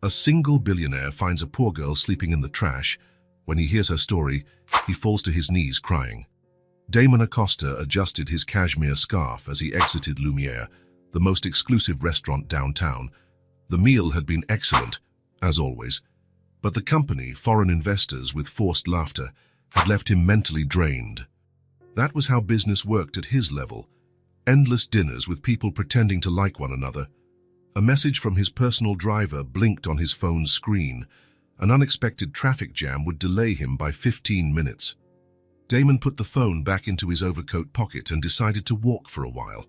A single billionaire finds a poor girl sleeping in the trash. When he hears her story, he falls to his knees crying. Damon Acosta adjusted his cashmere scarf as he exited Lumiere, the most exclusive restaurant downtown. The meal had been excellent, as always, but the company, foreign investors with forced laughter, had left him mentally drained. That was how business worked at his level. Endless dinners with people pretending to like one another. A message from his personal driver blinked on his phone's screen. An unexpected traffic jam would delay him by 15 minutes. Damon put the phone back into his overcoat pocket and decided to walk for a while.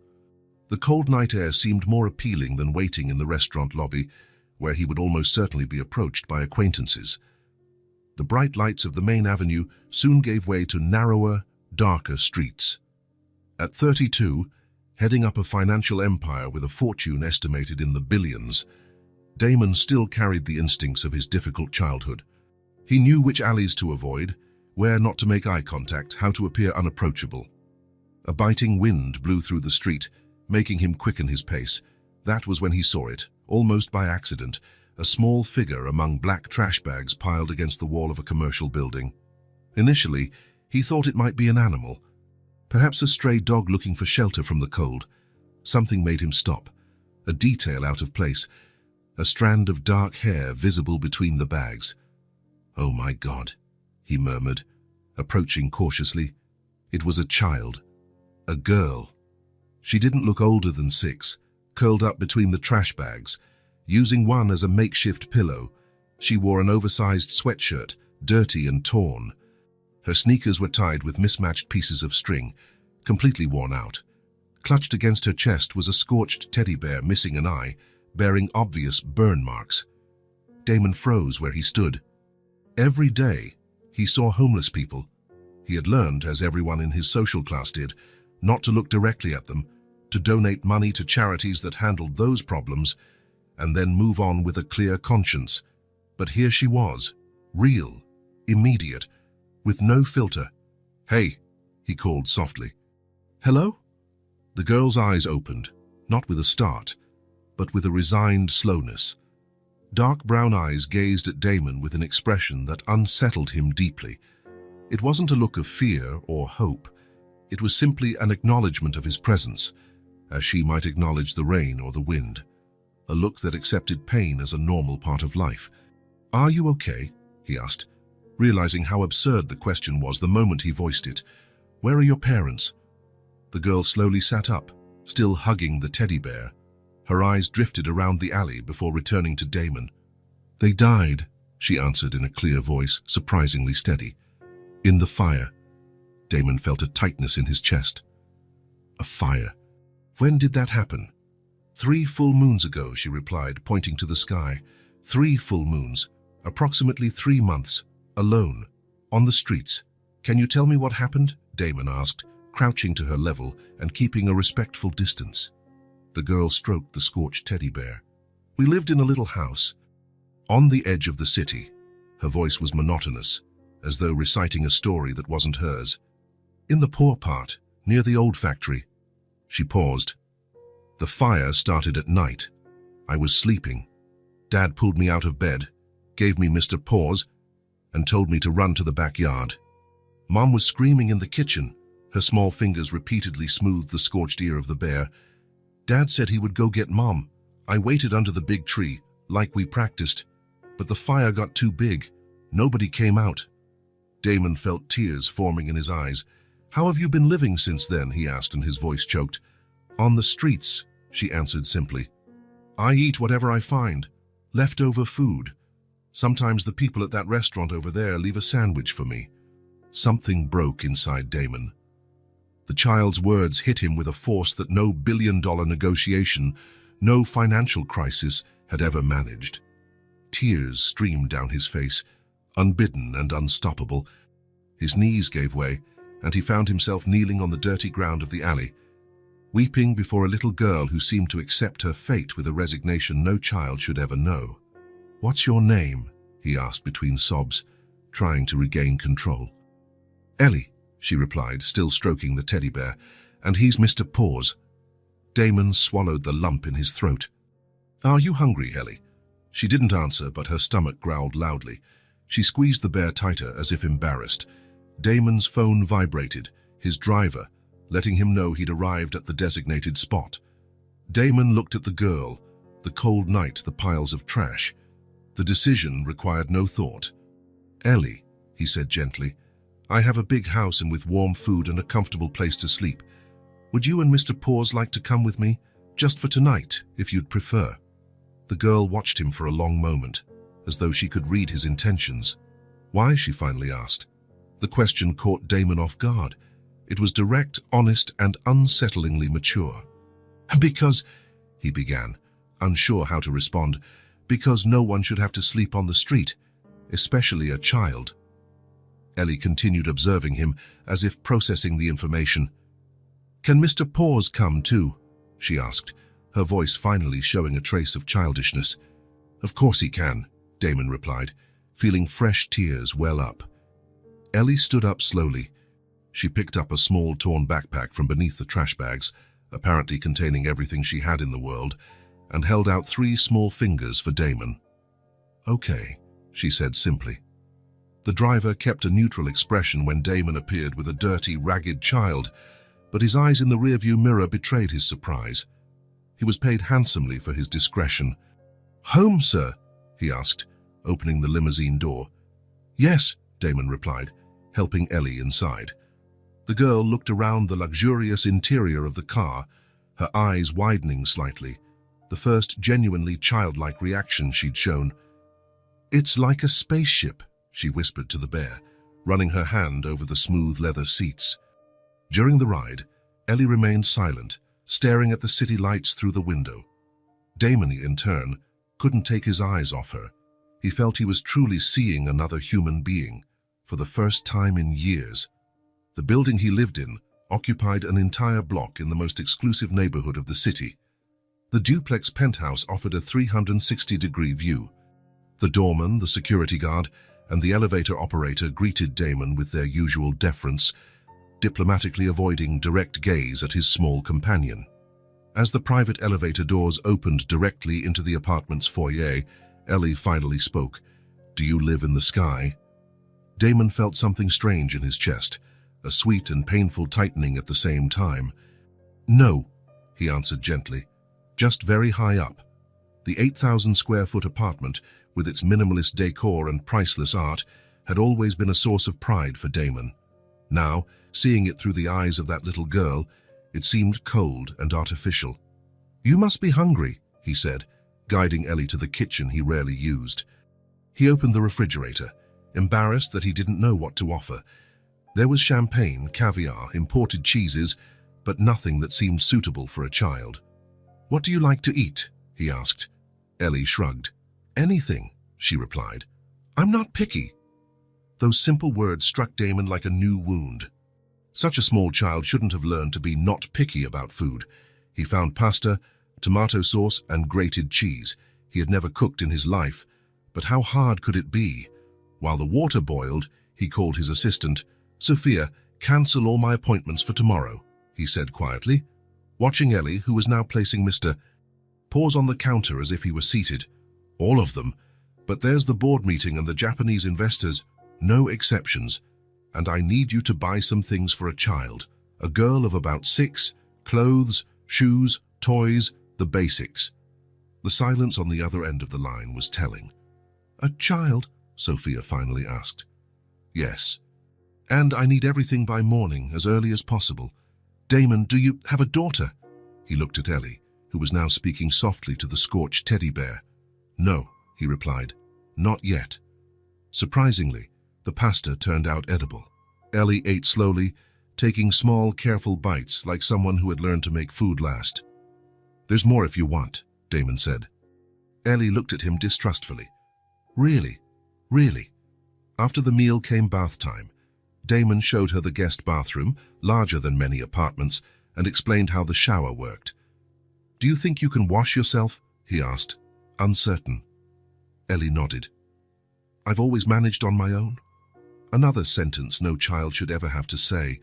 The cold night air seemed more appealing than waiting in the restaurant lobby, where he would almost certainly be approached by acquaintances. The bright lights of the main avenue soon gave way to narrower, darker streets. At 32, heading up a financial empire with a fortune estimated in the billions, Damon still carried the instincts of his difficult childhood. He knew which alleys to avoid, where not to make eye contact, how to appear unapproachable. A biting wind blew through the street, making him quicken his pace. That was when he saw it, almost by accident, a small figure among black trash bags piled against the wall of a commercial building. Initially, he thought it might be an animal, perhaps a stray dog looking for shelter from the cold. Something made him stop, a detail out of place, a strand of dark hair visible between the bags. "Oh my God," he murmured, approaching cautiously. It was a child, a girl. She didn't look older than 6, curled up between the trash bags, using one as a makeshift pillow. She wore an oversized sweatshirt, dirty and torn. Her sneakers were tied with mismatched pieces of string, completely worn out. Clutched against her chest was a scorched teddy bear missing an eye, bearing obvious burn marks. Damon froze where he stood. Every day, he saw homeless people. He had learned, as everyone in his social class did, not to look directly at them, to donate money to charities that handled those problems, and then move on with a clear conscience. But here she was, real, immediate, with no filter. "Hey," he called softly. "Hello?" The girl's eyes opened, not with a start, but with a resigned slowness. Dark brown eyes gazed at Damon with an expression that unsettled him deeply. It wasn't a look of fear or hope. It was simply an acknowledgement of his presence, as she might acknowledge the rain or the wind. A look that accepted pain as a normal part of life. "Are you okay?" he asked, realizing how absurd the question was the moment he voiced it. "Where are your parents?" The girl slowly sat up, still hugging the teddy bear. Her eyes drifted around the alley before returning to Damon. "They died," she answered in a clear voice, surprisingly steady. "In the fire." Damon felt a tightness in his chest. A fire. When did that happen? 3 full moons ago, she replied, pointing to the sky. 3 full moons, approximately 3 months, alone, on the streets. "Can you tell me what happened?" Damon asked, crouching to her level and keeping a respectful distance. The girl stroked the scorched teddy bear. "We lived in a little house, on the edge of the city." Her voice was monotonous, as though reciting a story that wasn't hers. "In the poor part, near the old factory." She paused. "The fire started at night. I was sleeping. Dad pulled me out of bed, gave me Mr. Pause, and told me to run to the backyard. Mom was screaming in the kitchen." Her small fingers repeatedly smoothed the scorched ear of the bear. "Dad said he would go get Mom. I waited under the big tree, like we practiced. But the fire got too big. Nobody came out." Damon felt tears forming in his eyes. "How have you been living since then?" he asked, and his voice choked. "On the streets," she answered simply. "I eat whatever I find. Leftover food. Sometimes the people at that restaurant over there leave a sandwich for me." Something broke inside Damon. The child's words hit him with a force that no billion-dollar negotiation, no financial crisis had ever managed. Tears streamed down his face, unbidden and unstoppable. His knees gave way, and he found himself kneeling on the dirty ground of the alley, weeping before a little girl who seemed to accept her fate with a resignation no child should ever know. "What's your name?" he asked between sobs, trying to regain control. "Ellie," she replied, still stroking the teddy bear, "and he's Mr. Pause." Damon swallowed the lump in his throat. "Are you hungry, Ellie?" She didn't answer, but her stomach growled loudly. She squeezed the bear tighter, as if embarrassed. Damon's phone vibrated, his driver, letting him know he'd arrived at the designated spot. Damon looked at the girl, the cold night, the piles of trash. The decision required no thought. "Ellie," he said gently, "I have a big house and with warm food and a comfortable place to sleep. Would you and Mr. Paws like to come with me? Just for tonight, if you'd prefer." The girl watched him for a long moment, as though she could read his intentions. "Why?" she finally asked. The question caught Damon off guard. It was direct, honest, and unsettlingly mature. "Because," he began, unsure how to respond, "because no one should have to sleep on the street, especially a child." Ellie continued observing him, as if processing the information. "Can Mr. Paws come too?" she asked, her voice finally showing a trace of childishness. "Of course he can," Damon replied, feeling fresh tears well up. Ellie stood up slowly. She picked up a small torn backpack from beneath the trash bags, apparently containing everything she had in the world, and held out 3 small fingers for Damon. "Okay," she said simply. The driver kept a neutral expression when Damon appeared with a dirty, ragged child, but his eyes in the rearview mirror betrayed his surprise. He was paid handsomely for his discretion. "Home, sir?" he asked, opening the limousine door. "Yes," Damon replied, helping Ellie inside. The girl looked around the luxurious interior of the car, her eyes widening slightly, the first genuinely childlike reaction she'd shown. "It's like a spaceship," she whispered to the bear, running her hand over the smooth leather seats. During the ride, Ellie remained silent, staring at the city lights through the window. Damon, in turn, couldn't take his eyes off her. He felt he was truly seeing another human being, for the first time in years. The building he lived in occupied an entire block in the most exclusive neighborhood of the city. The duplex penthouse offered a 360-degree view. The doorman, the security guard, and the elevator operator greeted Damon with their usual deference, diplomatically avoiding direct gaze at his small companion. As the private elevator doors opened directly into the apartment's foyer, Ellie finally spoke. "Do you live in the sky?" Damon felt something strange in his chest, a sweet and painful tightening at the same time. "No," he answered gently, "just very high up." The 8,000-square-foot apartment, with its minimalist decor and priceless art, had always been a source of pride for Damon. Now, seeing it through the eyes of that little girl, it seemed cold and artificial. "You must be hungry," he said, guiding Ellie to the kitchen he rarely used. He opened the refrigerator, embarrassed that he didn't know what to offer. There was champagne, caviar, imported cheeses, but nothing that seemed suitable for a child. "What do you like to eat?" he asked. Ellie shrugged. "Anything," she replied. "I'm not picky." Those simple words struck Damon like a new wound. Such a small child shouldn't have learned to be not picky about food. He found pasta, tomato sauce, and grated cheese. He had never cooked in his life, but how hard could it be? While the water boiled, he called his assistant. "Sophia, cancel all my appointments for tomorrow," he said quietly, watching Ellie, who was now placing Mr. Paws on the counter as if he were seated. "All of them. But there's the board meeting and the Japanese investors. No exceptions. And I need you to buy some things for a child. A girl of about 6, clothes, shoes, toys, the basics." The silence on the other end of the line was telling. "A child?" Sophia finally asked. "Yes. And I need everything by morning, as early as possible. Damon, do you have a daughter?" He looked at Ellie, who was now speaking softly to the scorched teddy bear. "No," he replied. "Not yet." Surprisingly, the pasta turned out edible. Ellie ate slowly, taking small, careful bites like someone who had learned to make food last. "There's more if you want," Damon said. Ellie looked at him distrustfully. "Really? Really?" After the meal came bath time. Damon showed her the guest bathroom, larger than many apartments, and explained how the shower worked. "Do you think you can wash yourself?" he asked, uncertain. Ellie nodded. "I've always managed on my own." Another sentence no child should ever have to say.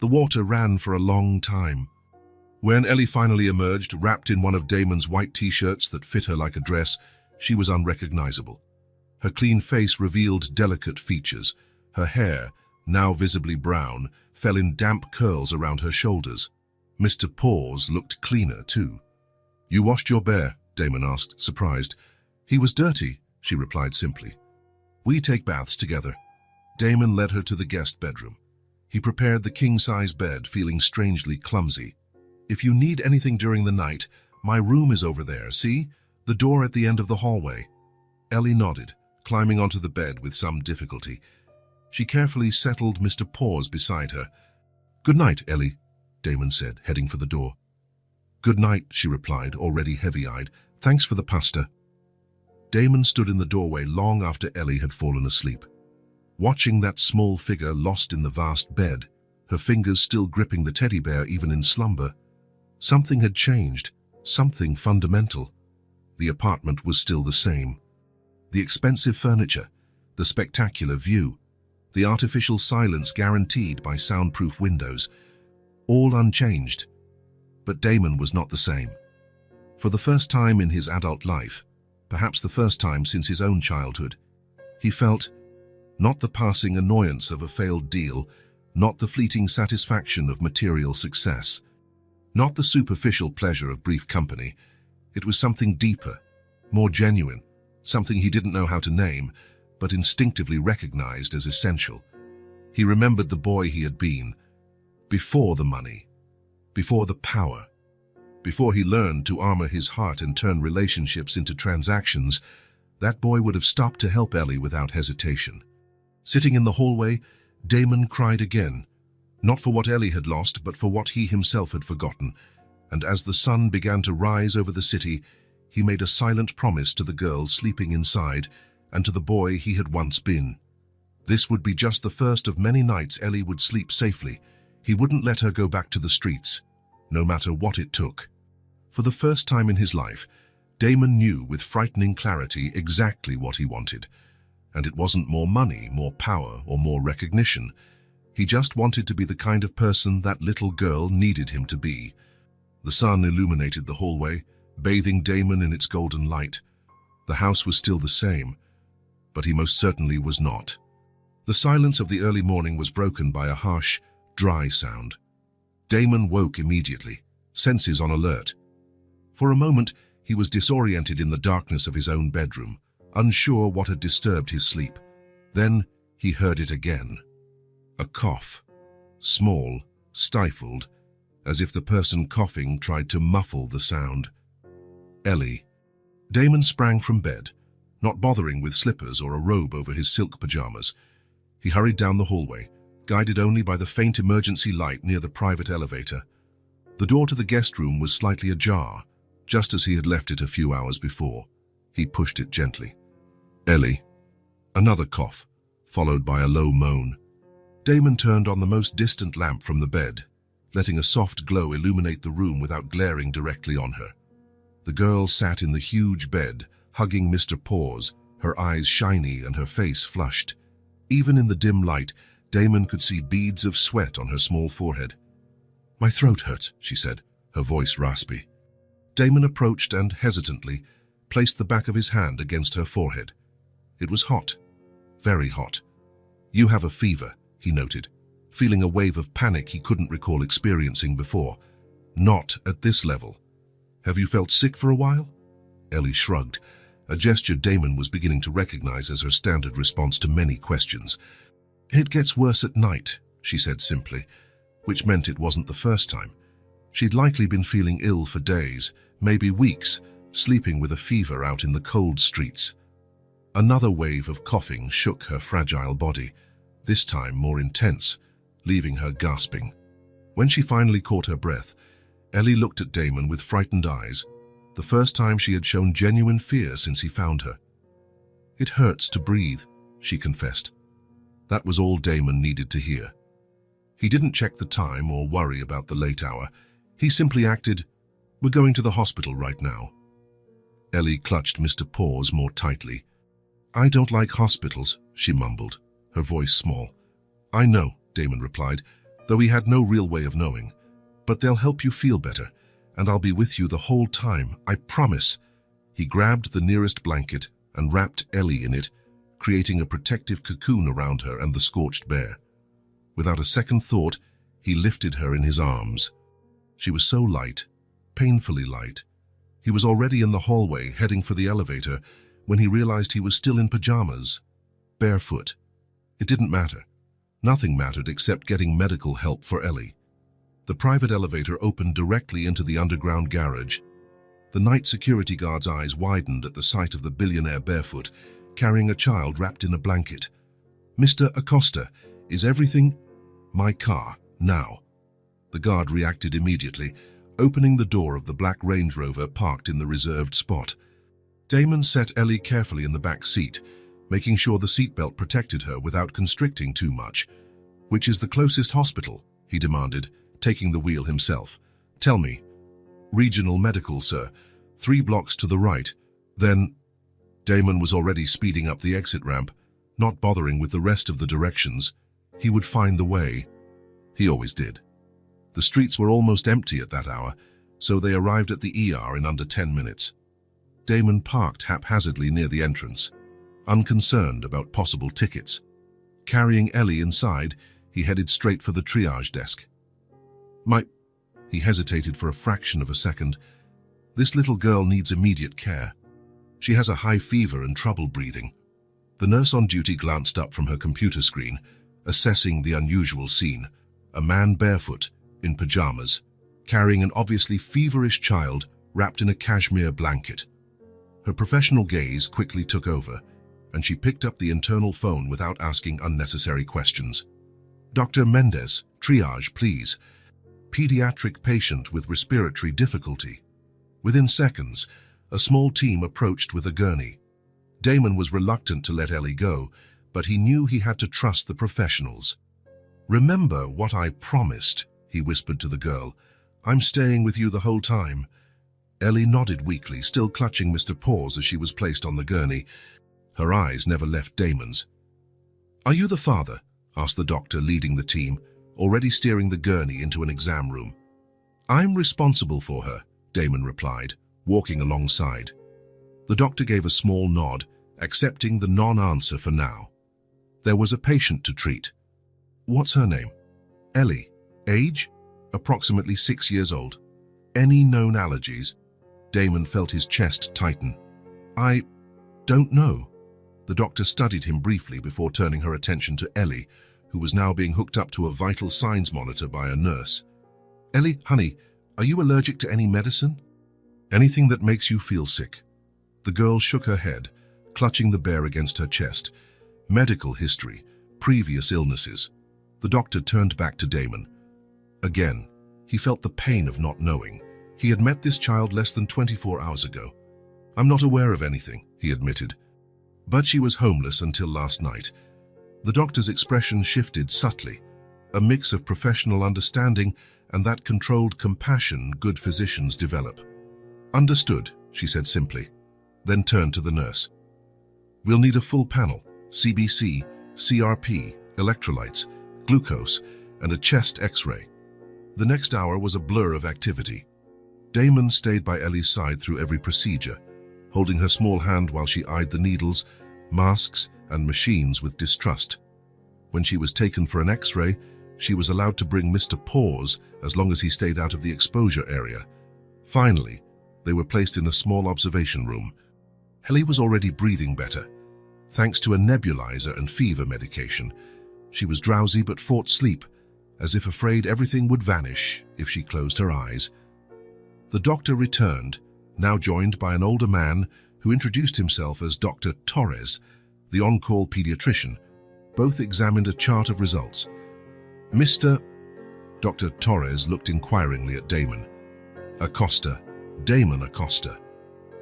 The water ran for a long time. When Ellie finally emerged, wrapped in one of Damon's white t-shirts that fit her like a dress, she was unrecognizable. Her clean face revealed delicate features. Her hair, now visibly brown, fell in damp curls around her shoulders. Mr. Paws looked cleaner, too. "You washed your bear?" Damon asked, surprised. "He was dirty," she replied simply. "We take baths together." Damon led her to the guest bedroom. He prepared the king-size bed, feeling strangely clumsy. "If you need anything during the night, my room is over there, see? The door at the end of the hallway." Ellie nodded, climbing onto the bed with some difficulty. She carefully settled Mr. Paws beside her. "Good night, Ellie," Damon said, heading for the door. "Good night," she replied, already heavy-eyed. "Thanks for the pasta." Damon stood in the doorway long after Ellie had fallen asleep. Watching that small figure lost in the vast bed, her fingers still gripping the teddy bear even in slumber, something had changed, something fundamental. The apartment was still the same. The expensive furniture, the spectacular view, the artificial silence guaranteed by soundproof windows, all unchanged. But Damon was not the same. For the first time in his adult life, perhaps the first time since his own childhood, he felt not the passing annoyance of a failed deal, not the fleeting satisfaction of material success, not the superficial pleasure of brief company. It was something deeper, more genuine, something he didn't know how to name, but instinctively recognized as essential. He remembered the boy he had been, before the money, before the power, before he learned to armor his heart and turn relationships into transactions. That boy would have stopped to help Ellie without hesitation. Sitting in the hallway, Damon cried again, not for what Ellie had lost, but for what he himself had forgotten. And as the sun began to rise over the city, he made a silent promise to the girl sleeping inside and to the boy he had once been. This would be just the first of many nights Ellie would sleep safely. He wouldn't let her go back to the streets, no matter what it took. For the first time in his life, Damon knew with frightening clarity exactly what he wanted. And it wasn't more money, more power, or more recognition. He just wanted to be the kind of person that little girl needed him to be. The sun illuminated the hallway, bathing Damon in its golden light. The house was still the same, but he most certainly was not. The silence of the early morning was broken by a harsh, dry sound. Damon woke immediately, senses on alert. For a moment, he was disoriented in the darkness of his own bedroom, unsure what had disturbed his sleep. Then he heard it again. A cough, small, stifled, as if the person coughing tried to muffle the sound. Ellie. Damon sprang from bed, not bothering with slippers or a robe over his silk pajamas. He hurried down the hallway, guided only by the faint emergency light near the private elevator. The door to the guest room was slightly ajar, just as he had left it a few hours before. He pushed it gently. "Ellie." Another cough, followed by a low moan. Damon turned on the most distant lamp from the bed, letting a soft glow illuminate the room without glaring directly on her. The girl sat in the huge bed, hugging Mr. Paws, her eyes shiny and her face flushed. Even in the dim light, Damon could see beads of sweat on her small forehead. "My throat hurts," she said, her voice raspy. Damon approached and, hesitantly, placed the back of his hand against her forehead. It was hot, very hot. "You have a fever," he noted, feeling a wave of panic he couldn't recall experiencing before. "Not at this level." "Have you felt sick for a while?" Ellie shrugged, a gesture Damon was beginning to recognize as her standard response to many questions. "It gets worse at night," she said simply, which meant it wasn't the first time. She'd likely been feeling ill for days, maybe weeks, sleeping with a fever out in the cold streets. Another wave of coughing shook her fragile body, this time more intense, leaving her gasping. When she finally caught her breath, Ellie looked at Damon with frightened eyes, the first time she had shown genuine fear since he found her. "It hurts to breathe," she confessed. That was all Damon needed to hear. He didn't check the time or worry about the late hour. He simply acted, "We're going to the hospital right now." Ellie clutched Mr. Paws more tightly. "I don't like hospitals," she mumbled, her voice small. "I know," Damon replied, though he had no real way of knowing. "But they'll help you feel better, and I'll be with you the whole time, I promise." He grabbed the nearest blanket and wrapped Ellie in it, creating a protective cocoon around her and the scorched bear. Without a second thought, he lifted her in his arms. She was so light, painfully light. He was already in the hallway, heading for the elevator, when he realized he was still in pajamas, barefoot. It didn't matter. Nothing mattered except getting medical help for Ellie. The private elevator opened directly into the underground garage. The night security guard's eyes widened at the sight of the billionaire barefoot, carrying a child wrapped in a blanket. "Mr. Acosta, is everything—" "My car, now." The guard reacted immediately, opening the door of the black Range Rover parked in the reserved spot. Damon set Ellie carefully in the back seat, making sure the seatbelt protected her without constricting too much. "Which is the closest hospital?" he demanded, taking the wheel himself. "Tell me." "Regional Medical, sir. 3 blocks to the right. Then—" Damon was already speeding up the exit ramp, not bothering with the rest of the directions. He would find the way. He always did. The streets were almost empty at that hour, so they arrived at the ER in under 10 minutes. Damon parked haphazardly near the entrance, unconcerned about possible tickets. Carrying Ellie inside, he headed straight for the triage desk. He hesitated for a fraction of a second. "This little girl needs immediate care. She has a high fever and trouble breathing." The nurse on duty glanced up from her computer screen, assessing the unusual scene. A man barefoot, in pajamas, carrying an obviously feverish child wrapped in a cashmere blanket. Her professional gaze quickly took over, and she picked up the internal phone without asking unnecessary questions. "Dr. Mendez, triage, please. Pediatric patient with respiratory difficulty." Within seconds, a small team approached with a gurney. Damon was reluctant to let Ellie go, but he knew he had to trust the professionals. "Remember what I promised," he whispered to the girl. "I'm staying with you the whole time." Ellie nodded weakly, still clutching Mr. Paws as she was placed on the gurney. Her eyes never left Damon's. "Are you the father?" asked the doctor leading the team, already steering the gurney into an exam room. "I'm responsible for her," Damon replied, walking alongside. The doctor gave a small nod, accepting the non-answer for now. There was a patient to treat. "What's her name?" "Ellie. Age?" "Approximately 6 years old." "Any known allergies?" Damon felt his chest tighten. "I don't know." The doctor studied him briefly before turning her attention to Ellie, who was now being hooked up to a vital signs monitor by a nurse. "Ellie, honey, are you allergic to any medicine?" "Anything that makes you feel sick." The girl shook her head, clutching the bear against her chest. "Medical history, previous illnesses." The doctor turned back to Damon. Again, he felt the pain of not knowing. He had met this child less than 24 hours ago. "I'm not aware of anything," he admitted. "But she was homeless until last night." The doctor's expression shifted subtly, a mix of professional understanding and that controlled compassion good physicians develop. "Understood," she said simply, then turned to the nurse. "We'll need a full panel, CBC, CRP, electrolytes, glucose, and a chest X-ray." The next hour was a blur of activity. Damon stayed by Ellie's side through every procedure, holding her small hand while she eyed the needles, masks, and machines with distrust. When she was taken for an X-ray, she was allowed to bring Mr. Paws as long as he stayed out of the exposure area. Finally, they were placed in a small observation room. Ellie was already breathing better, thanks to a nebulizer and fever medication. She was drowsy but fought sleep, as if afraid everything would vanish if she closed her eyes. The doctor returned, now joined by an older man who introduced himself as Dr. Torres, the on-call pediatrician. Both examined a chart of results. Dr. Torres looked inquiringly at Damon. "Acosta, Damon Acosta."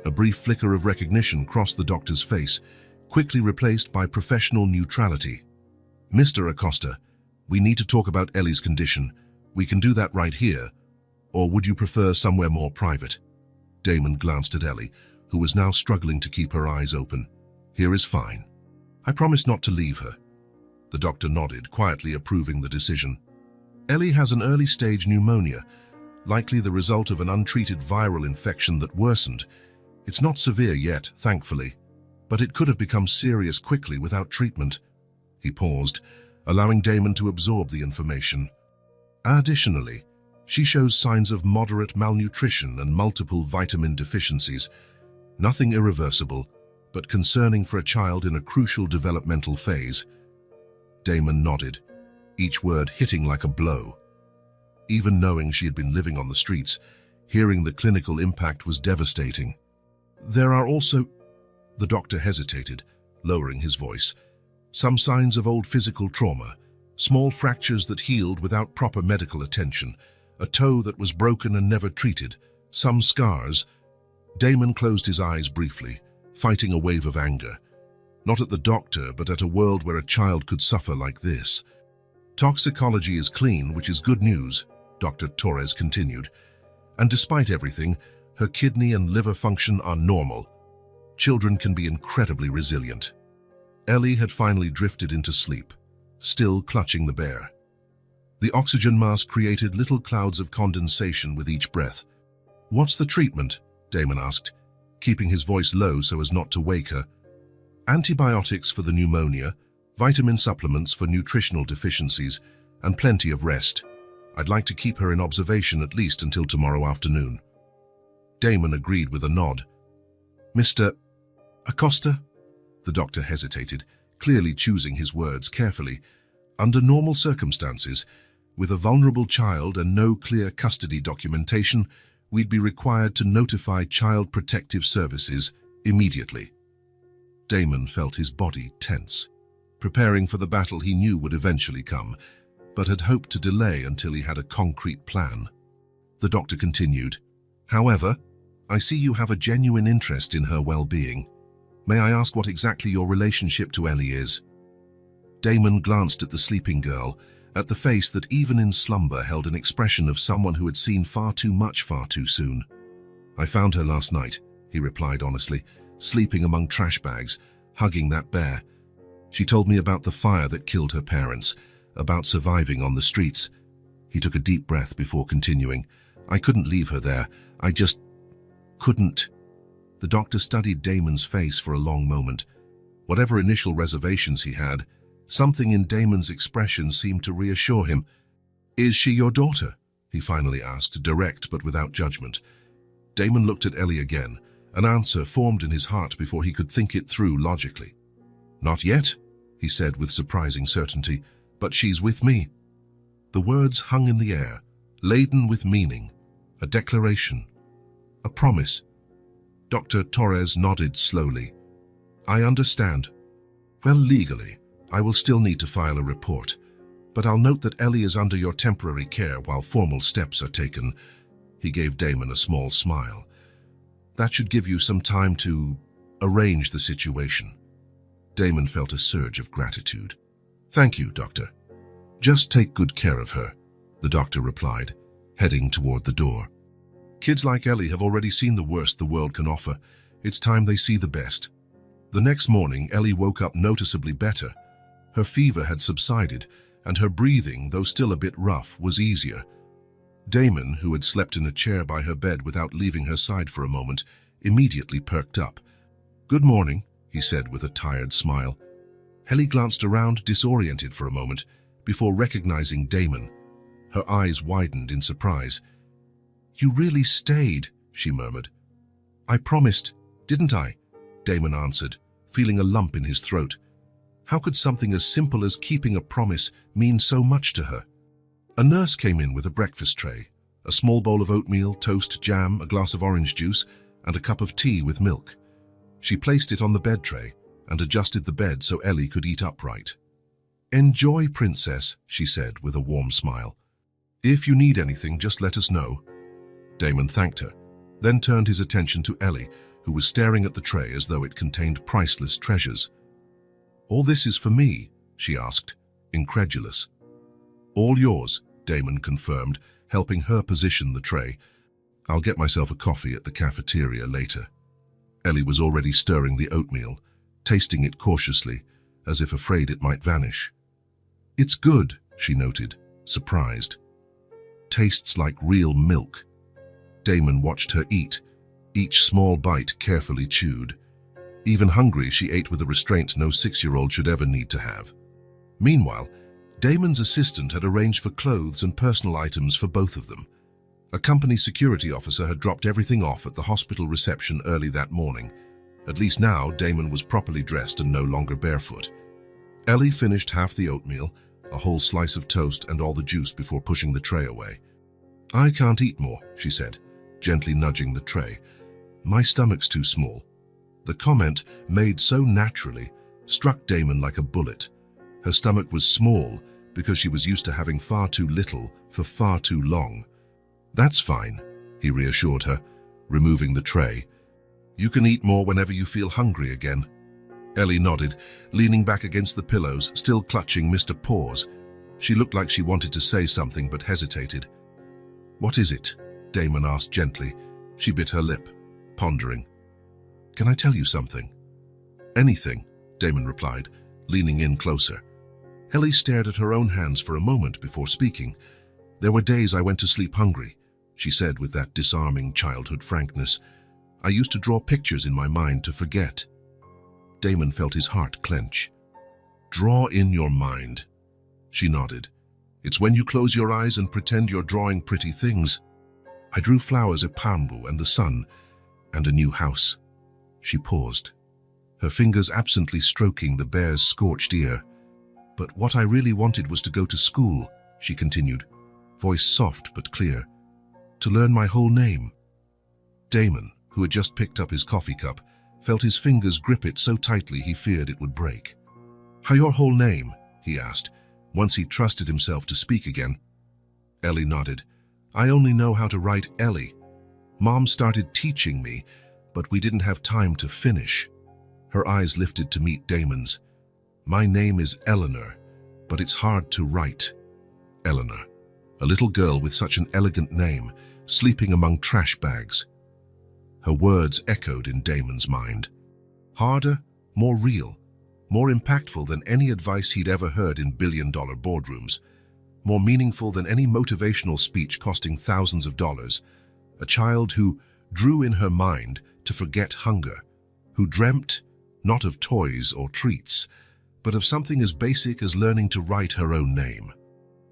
A brief flicker of recognition crossed the doctor's face, quickly replaced by professional neutrality. "Mr. Acosta, we need to talk about Ellie's condition. We can do that right here. Or would you prefer somewhere more private?" Damon glanced at Ellie, who was now struggling to keep her eyes open. "Here is fine. I promise not to leave her." The doctor nodded, quietly approving the decision. "Ellie has an early-stage pneumonia, likely the result of an untreated viral infection that worsened. It's not severe yet, thankfully, but it could have become serious quickly without treatment. He paused, allowing Damon to absorb the information. Additionally, she shows signs of moderate malnutrition and multiple vitamin deficiencies. Nothing irreversible, but concerning for a child in a crucial developmental phase. Damon nodded, each word hitting like a blow. Even knowing she had been living on the streets, hearing the clinical impact was devastating. There are also, the doctor hesitated, lowering his voice, some signs of old physical trauma, small fractures that healed without proper medical attention, a toe that was broken and never treated, some scars. Damon closed his eyes briefly, fighting a wave of anger. Not at the doctor, but at a world where a child could suffer like this. Toxicology is clean, which is good news, Dr. Torres continued. And despite everything, her kidney and liver function are normal. Children can be incredibly resilient. Ellie had finally drifted into sleep, still clutching the bear. The oxygen mask created little clouds of condensation with each breath. "What's the treatment?" Damon asked, keeping his voice low so as not to wake her. "Antibiotics for the pneumonia, vitamin supplements for nutritional deficiencies, and plenty of rest. I'd like to keep her in observation at least until tomorrow afternoon." Damon agreed with a nod. "Mr. Acosta?" The doctor hesitated, clearly choosing his words carefully. "Under normal circumstances, with a vulnerable child and no clear custody documentation, we'd be required to notify Child Protective Services immediately." Damon felt his body tense, preparing for the battle he knew would eventually come, but had hoped to delay until he had a concrete plan. The doctor continued, "However, I see you have a genuine interest in her well-being. May I ask what exactly your relationship to Ellie is?" Damon glanced at the sleeping girl, at the face that even in slumber held an expression of someone who had seen far too much far too soon. "I found her last night," he replied honestly, "sleeping among trash bags, hugging that bear. She told me about the fire that killed her parents, about surviving on the streets." He took a deep breath before continuing, "I couldn't leave her there. I just couldn't." The doctor studied Damon's face for a long moment. Whatever initial reservations he had, something in Damon's expression seemed to reassure him. "Is she your daughter?" he finally asked, direct but without judgment. Damon looked at Ellie again, an answer formed in his heart before he could think it through logically. "Not yet," he said with surprising certainty, "but she's with me." The words hung in the air, laden with meaning, a declaration, a promise. Dr. Torres nodded slowly. "I understand. Well, legally, I will still need to file a report, but I'll note that Ellie is under your temporary care while formal steps are taken." He gave Damon a small smile. "That should give you some time to arrange the situation." Damon felt a surge of gratitude. "Thank you, Doctor. Just take good care of her," the doctor replied, heading toward the door. "Kids like Ellie have already seen the worst the world can offer. It's time they see the best." The next morning, Ellie woke up noticeably better. Her fever had subsided, and her breathing, though still a bit rough, was easier. Damon, who had slept in a chair by her bed without leaving her side for a moment, immediately perked up. "Good morning," he said with a tired smile. Ellie glanced around, disoriented for a moment, before recognizing Damon. Her eyes widened in surprise. "You really stayed," she murmured. "I promised, didn't I?" Damon answered, feeling a lump in his throat. How could something as simple as keeping a promise mean so much to her? A nurse came in with a breakfast tray, a small bowl of oatmeal, toast, jam, a glass of orange juice, and a cup of tea with milk. She placed it on the bed tray and adjusted the bed so Ellie could eat upright. "Enjoy, princess," she said with a warm smile. "If you need anything, just let us know." Damon thanked her, then turned his attention to Ellie, who was staring at the tray as though it contained priceless treasures. "All this is for me?" she asked, incredulous. "All yours," Damon confirmed, helping her position the tray. "I'll get myself a coffee at the cafeteria later." Ellie was already stirring the oatmeal, tasting it cautiously, as if afraid it might vanish. "It's good," she noted, surprised. "Tastes like real milk." Damon watched her eat, each small bite carefully chewed. Even hungry, she ate with a restraint no 6-year-old should ever need to have. Meanwhile, Damon's assistant had arranged for clothes and personal items for both of them. A company security officer had dropped everything off at the hospital reception early that morning. At least now, Damon was properly dressed and no longer barefoot. Ellie finished half the oatmeal, a whole slice of toast and all the juice before pushing the tray away. "I can't eat more," she said, gently nudging the tray. "My stomach's too small." The comment, made so naturally, struck Damon like a bullet. Her stomach was small because she was used to having far too little for far too long. "That's fine," he reassured her, removing the tray. "You can eat more whenever you feel hungry again." Ellie nodded, leaning back against the pillows, still clutching Mr. Paws. She looked like she wanted to say something but hesitated. "What is it?" Damon asked gently. She bit her lip, pondering. "Can I tell you something?" "Anything," Damon replied, leaning in closer. Ellie stared at her own hands for a moment before speaking. "There were days I went to sleep hungry," she said with that disarming childhood frankness. "I used to draw pictures in my mind to forget." Damon felt his heart clench. "Draw in your mind." She nodded. "It's when you close your eyes and pretend you're drawing pretty things. I drew flowers at Pambu and the sun, and a new house." She paused, her fingers absently stroking the bear's scorched ear. "But what I really wanted was to go to school," she continued, voice soft but clear. "To learn my whole name." Damon, who had just picked up his coffee cup, felt his fingers grip it so tightly he feared it would break. "How your whole name?" he asked, once he trusted himself to speak again. Ellie nodded. "I only know how to write Ellie. Mom started teaching me, but we didn't have time to finish." Her eyes lifted to meet Damon's. "My name is Eleanor, but it's hard to write." Eleanor, a little girl with such an elegant name, sleeping among trash bags. Her words echoed in Damon's mind. Harder, more real, more impactful than any advice he'd ever heard in billion-dollar boardrooms, more meaningful than any motivational speech costing thousands of dollars. A child who drew in her mind to forget hunger, who dreamt not of toys or treats, but of something as basic as learning to write her own name.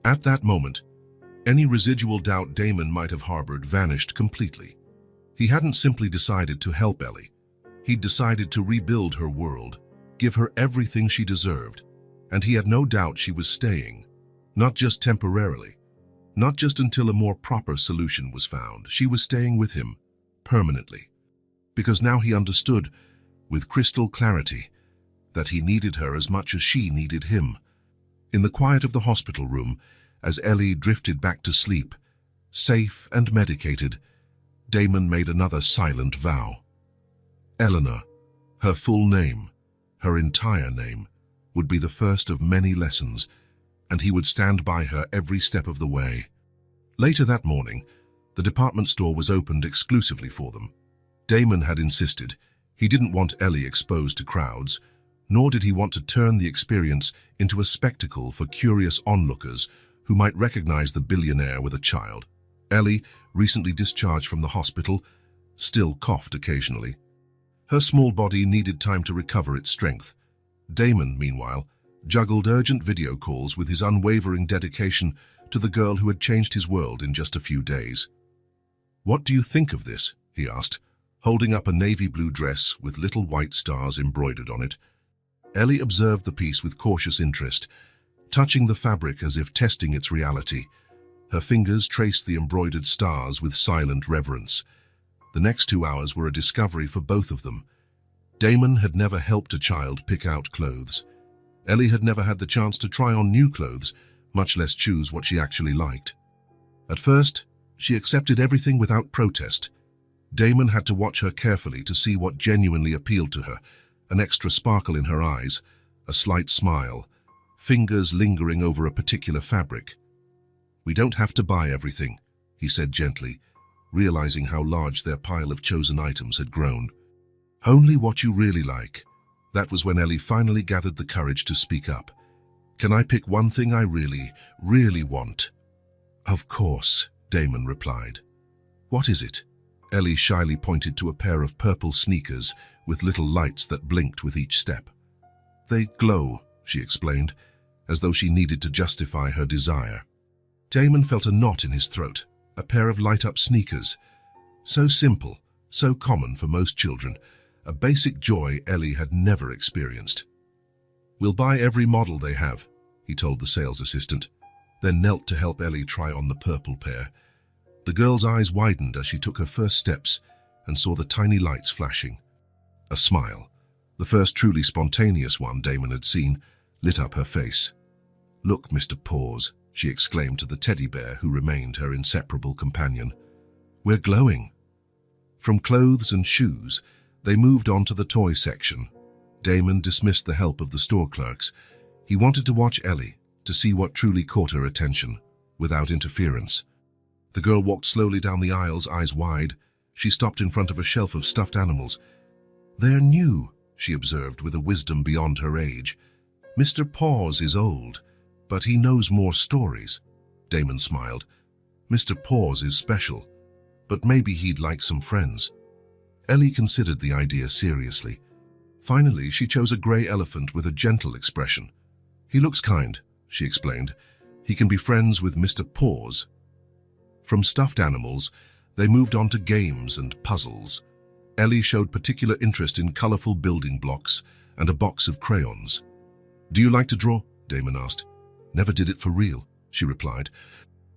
At that moment, any residual doubt Damon might have harbored vanished completely. He hadn't simply decided to help Ellie. He'd decided to rebuild her world, give her everything she deserved, and he had no doubt she was staying, not just temporarily, not just until a more proper solution was found. She was staying with him, permanently, because now he understood, with crystal clarity, that he needed her as much as she needed him. In the quiet of the hospital room, as Ellie drifted back to sleep, safe and medicated, Damon made another silent vow. Eleanor, her full name, her entire name, would be the first of many lessons, and he would stand by her every step of the way. Later that morning, the department store was opened exclusively for them. Damon had insisted. He didn't want Ellie exposed to crowds, nor did he want to turn the experience into a spectacle for curious onlookers who might recognize the billionaire with a child. Ellie, recently discharged from the hospital, still coughed occasionally. Her small body needed time to recover its strength. Damon, meanwhile, juggled urgent video calls with his unwavering dedication to the girl who had changed his world in just a few days. "What do you think of this?" he asked, holding up a navy blue dress with little white stars embroidered on it. Ellie observed the piece with cautious interest, touching the fabric as if testing its reality. Her fingers traced the embroidered stars with silent reverence. The next 2 hours were a discovery for both of them. Damon had never helped a child pick out clothes. Ellie had never had the chance to try on new clothes, much less choose what she actually liked. At first, she accepted everything without protest. Damon had to watch her carefully to see what genuinely appealed to her, an extra sparkle in her eyes, a slight smile, fingers lingering over a particular fabric. "We don't have to buy everything," he said gently, realizing how large their pile of chosen items had grown. "Only what you really like." That was when Ellie finally gathered the courage to speak up. "Can I pick one thing I really, really want?" "Of course," Damon replied. "What is it?" Ellie shyly pointed to a pair of purple sneakers with little lights that blinked with each step. "They glow," she explained, as though she needed to justify her desire. Damon felt a knot in his throat, a pair of light-up sneakers. So simple, so common for most children, a basic joy Ellie had never experienced. "We'll buy every model they have," he told the sales assistant, then knelt to help Ellie try on the purple pair. The girl's eyes widened as she took her first steps and saw the tiny lights flashing. A smile, the first truly spontaneous one Damon had seen, lit up her face. "Look, Mr. Paws," she exclaimed to the teddy bear who remained her inseparable companion. "We're glowing." From clothes and shoes, they moved on to the toy section. Damon dismissed the help of the store clerks. He wanted to watch Ellie, to see what truly caught her attention, without interference. The girl walked slowly down the aisles, eyes wide. She stopped in front of a shelf of stuffed animals. "They're new," she observed with a wisdom beyond her age. "Mr. Paws is old, but he knows more stories." Damon smiled. "Mr. Paws is special, but maybe he'd like some friends." Ellie considered the idea seriously. Finally, she chose a grey elephant with a gentle expression. "He looks kind," she explained. "He can be friends with Mr. Paws." From stuffed animals, they moved on to games and puzzles. Ellie showed particular interest in colourful building blocks and a box of crayons. "Do you like to draw?" Damon asked. "Never did it for real," she replied.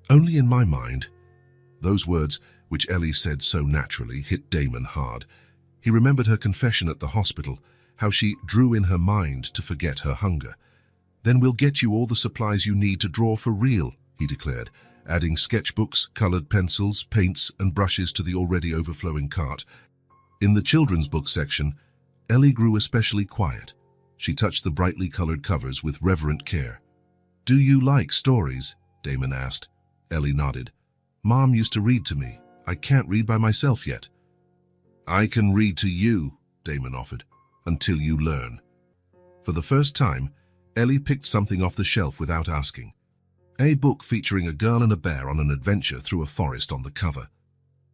"Only in my mind." Those words, which Ellie said so naturally, hit Damon hard. He remembered her confession at the hospital, how she drew in her mind to forget her hunger. "Then we'll get you all the supplies you need to draw for real," he declared, adding sketchbooks, coloured pencils, paints and brushes to the already overflowing cart. In the children's book section, Ellie grew especially quiet. She touched the brightly coloured covers with reverent care. "Do you like stories?" Damon asked. Ellie nodded. "Mom used to read to me. I can't read by myself yet." "I can read to you," Damon offered, "until you learn." For the first time, Ellie picked something off the shelf without asking. A book featuring a girl and a bear on an adventure through a forest on the cover.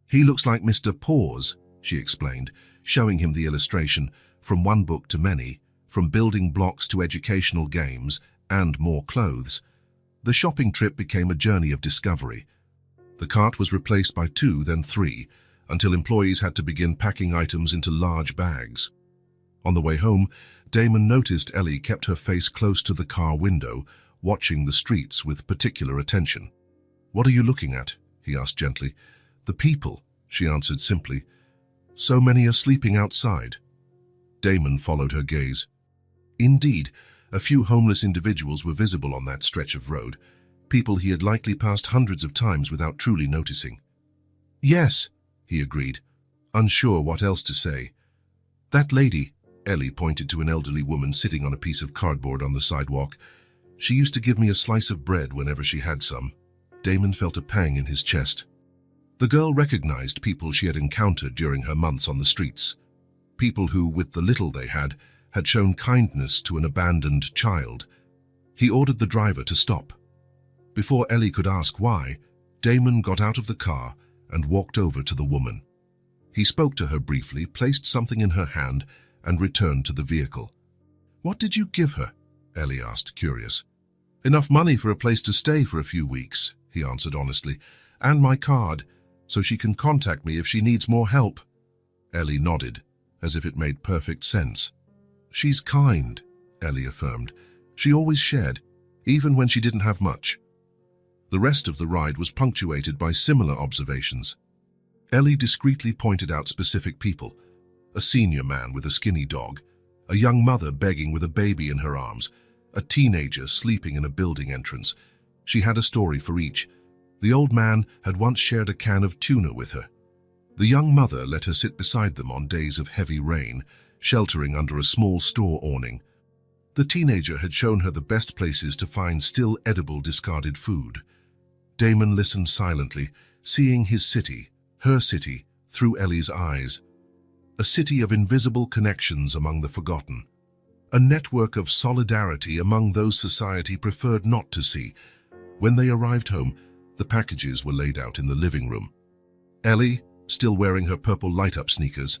"He looks like Mr. Paws," she explained, showing him the illustration, from one book to many, from building blocks to educational games, and more clothes. The shopping trip became a journey of discovery. The cart was replaced by 2, then 3, until employees had to begin packing items into large bags. On the way home, Damon noticed Ellie kept her face close to the car window, watching the streets with particular attention. "What are you looking at?" he asked gently. "The people," she answered simply. "So many are sleeping outside." Damon followed her gaze. Indeed, a few homeless individuals were visible on that stretch of road, people he had likely passed hundreds of times without truly noticing. "Yes," he agreed, unsure what else to say. "That lady," Ellie pointed to an elderly woman sitting on a piece of cardboard on the sidewalk. "She used to give me a slice of bread whenever she had some." Damon felt a pang in his chest. The girl recognized people she had encountered during her months on the streets. People who, with the little they had shown kindness to an abandoned child. He ordered the driver to stop. Before Ellie could ask why, Damon got out of the car and walked over to the woman. He spoke to her briefly, placed something in her hand, and returned to the vehicle. "What did you give her?" Ellie asked, curious. "Enough money for a place to stay for a few weeks," he answered honestly, "and my card, so she can contact me if she needs more help." Ellie nodded, as if it made perfect sense. "She's kind," Ellie affirmed. "She always shared, even when she didn't have much." The rest of the ride was punctuated by similar observations. Ellie discreetly pointed out specific people: a senior man with a skinny dog, a young mother begging with a baby in her arms, a teenager sleeping in a building entrance. She had a story for each. The old man had once shared a can of tuna with her. The young mother let her sit beside them on days of heavy rain, sheltering under a small store awning. The teenager had shown her the best places to find still edible discarded food. Damon listened silently, seeing his city, her city, through Ellie's eyes. A city of invisible connections among the forgotten. A network of solidarity among those society preferred not to see. When they arrived home, the packages were laid out in the living room. "Ellie," still wearing her purple light-up sneakers,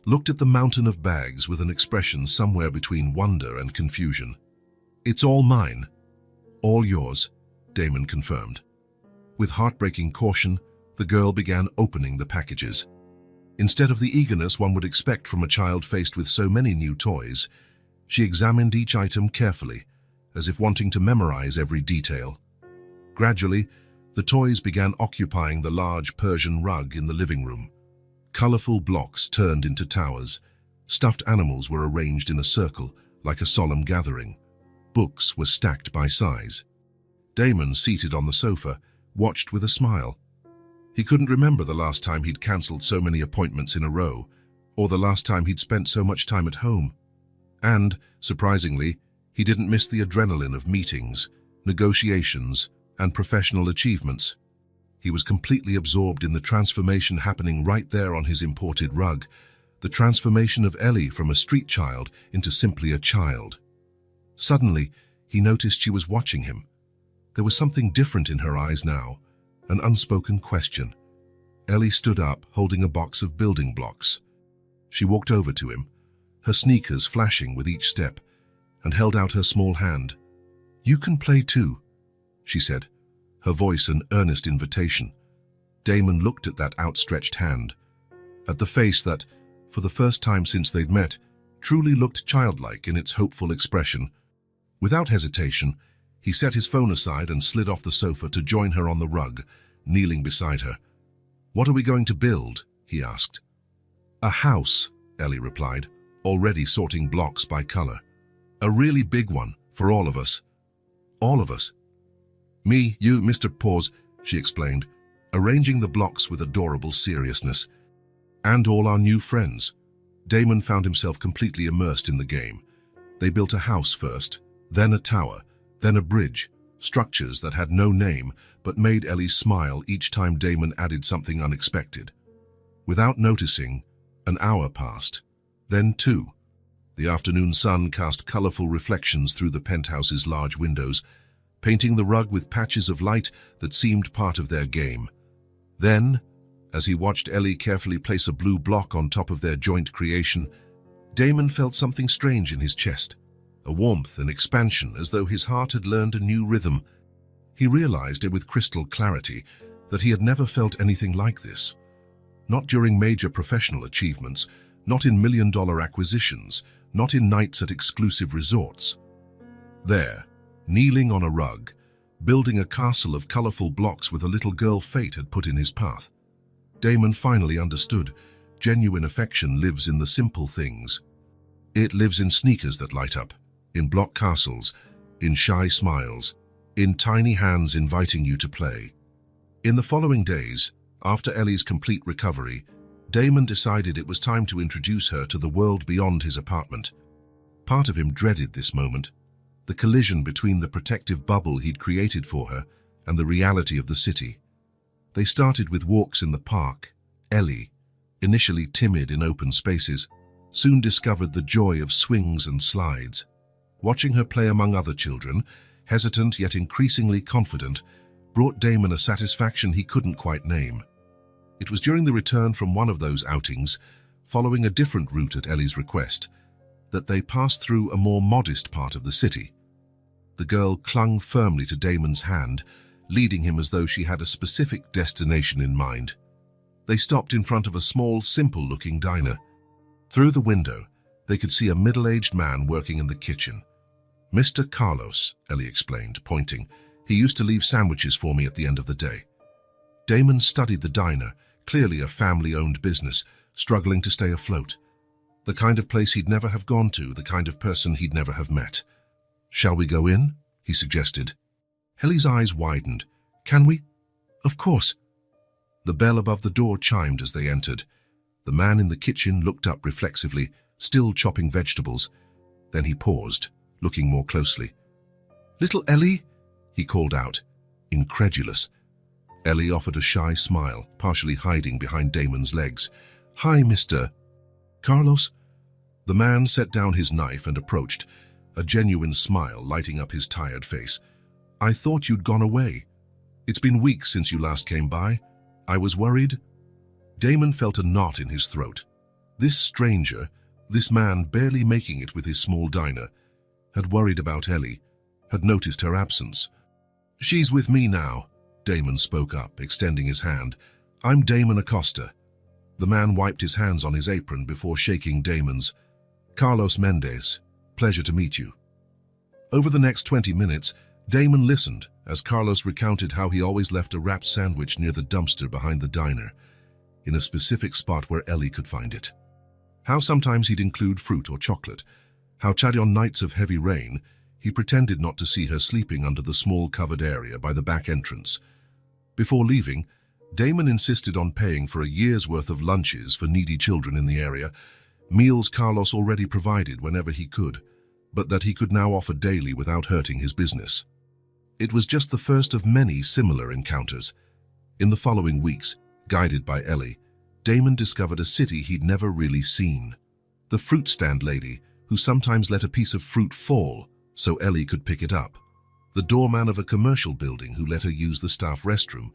looked at the mountain of bags with an expression somewhere between wonder and confusion. "It's all mine." "All yours," Damon confirmed. With heartbreaking caution, the girl began opening the packages. Instead of the eagerness one would expect from a child faced with so many new toys, she examined each item carefully, as if wanting to memorize every detail. Gradually, the toys began occupying the large Persian rug in the living room. Colorful blocks turned into towers. Stuffed animals were arranged in a circle, like a solemn gathering. Books were stacked by size. Damon, seated on the sofa, watched with a smile. He couldn't remember the last time he'd cancelled so many appointments in a row, or the last time he'd spent so much time at home. And, surprisingly, he didn't miss the adrenaline of meetings, negotiations, and professional achievements. He was completely absorbed in the transformation happening right there on his imported rug, the transformation of Ellie from a street child into simply a child. Suddenly, he noticed she was watching him. There was something different in her eyes now, an unspoken question. Ellie stood up, holding a box of building blocks. She walked over to him, her sneakers flashing with each step, and held out her small hand. "You can play too," she said, her voice an earnest invitation. Damon looked at that outstretched hand, at the face that, for the first time since they'd met, truly looked childlike in its hopeful expression. Without hesitation, he set his phone aside and slid off the sofa to join her on the rug, kneeling beside her. "What are we going to build?" he asked. "A house," Ellie replied, already sorting blocks by color. "A really big one, for all of us." "All of us?" "Me, you, Mr. Paws," she explained, arranging the blocks with adorable seriousness. "And all our new friends." Damon found himself completely immersed in the game. They built a house first, then a tower, then a bridge, structures that had no name but made Ellie smile each time Damon added something unexpected. Without noticing, an hour passed, then two. The afternoon sun cast colorful reflections through the penthouse's large windows, painting the rug with patches of light that seemed part of their game. Then, as he watched Ellie carefully place a blue block on top of their joint creation, Damon felt something strange in his chest, a warmth and expansion as though his heart had learned a new rhythm. He realized it with crystal clarity that he had never felt anything like this. Not during major professional achievements, not in million-dollar acquisitions, not in nights at exclusive resorts. There, kneeling on a rug, building a castle of colorful blocks with a little girl fate had put in his path. Damon finally understood. Genuine affection lives in the simple things. It lives in sneakers that light up, in block castles, in shy smiles, in tiny hands inviting you to play. In the following days, after Ellie's complete recovery, Damon decided it was time to introduce her to the world beyond his apartment. Part of him dreaded this moment, the collision between the protective bubble he'd created for her and the reality of the city. They started with walks in the park. Ellie, initially timid in open spaces, soon discovered the joy of swings and slides. Watching her play among other children, hesitant yet increasingly confident, brought Damon a satisfaction he couldn't quite name. It was during the return from one of those outings, following a different route at Ellie's request, that they passed through a more modest part of the city. The girl clung firmly to Damon's hand, leading him as though she had a specific destination in mind. They stopped in front of a small, simple-looking diner. Through the window, they could see a middle-aged man working in the kitchen. "Mr. Carlos," Ellie explained, pointing. "He used to leave sandwiches for me at the end of the day." Damon studied the diner, clearly a family-owned business, struggling to stay afloat. The kind of place he'd never have gone to, the kind of person he'd never have met. "Shall we go in?" he suggested. Ellie's eyes widened. "Can we?" "Of course." The bell above the door chimed as they entered. The man in the kitchen looked up reflexively, still chopping vegetables. Then he paused, looking more closely. "Little Ellie?" he called out, incredulous. Ellie offered a shy smile, partially hiding behind Damon's legs. "Hi, Mr. Carlos?" The man set down his knife and approached, a genuine smile lighting up his tired face. "I thought you'd gone away. It's been weeks since you last came by. I was worried." Damon felt a knot in his throat. This stranger, this man barely making it with his small diner, had worried about Ellie, had noticed her absence. "She's with me now," Damon spoke up, extending his hand. "I'm Damon Acosta." The man wiped his hands on his apron before shaking Damon's. "Carlos Mendez, pleasure to meet you." Over the next 20 minutes, Damon listened as Carlos recounted how he always left a wrapped sandwich near the dumpster behind the diner, in a specific spot where Ellie could find it. How sometimes he'd include fruit or chocolate. How on nights of heavy rain, he pretended not to see her sleeping under the small covered area by the back entrance. Before leaving, Damon insisted on paying for a year's worth of lunches for needy children in the area, meals Carlos already provided whenever he could, but that he could now offer daily without hurting his business. It was just the first of many similar encounters. In the following weeks, guided by Ellie, Damon discovered a city he'd never really seen. The fruit stand lady, who sometimes let a piece of fruit fall so Ellie could pick it up. The doorman of a commercial building who let her use the staff restroom.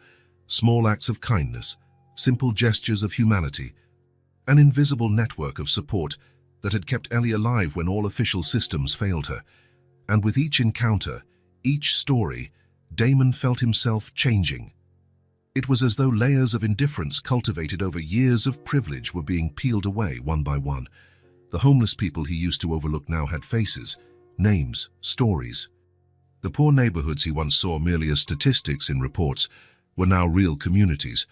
Small acts of kindness, simple gestures of humanity. An invisible network of support that had kept Ellie alive when all official systems failed her. And with each encounter, each story, Damon felt himself changing. It was as though layers of indifference cultivated over years of privilege were being peeled away one by one. The homeless people he used to overlook now had faces, names, stories. The poor neighborhoods he once saw merely as statistics in reports were now real communities,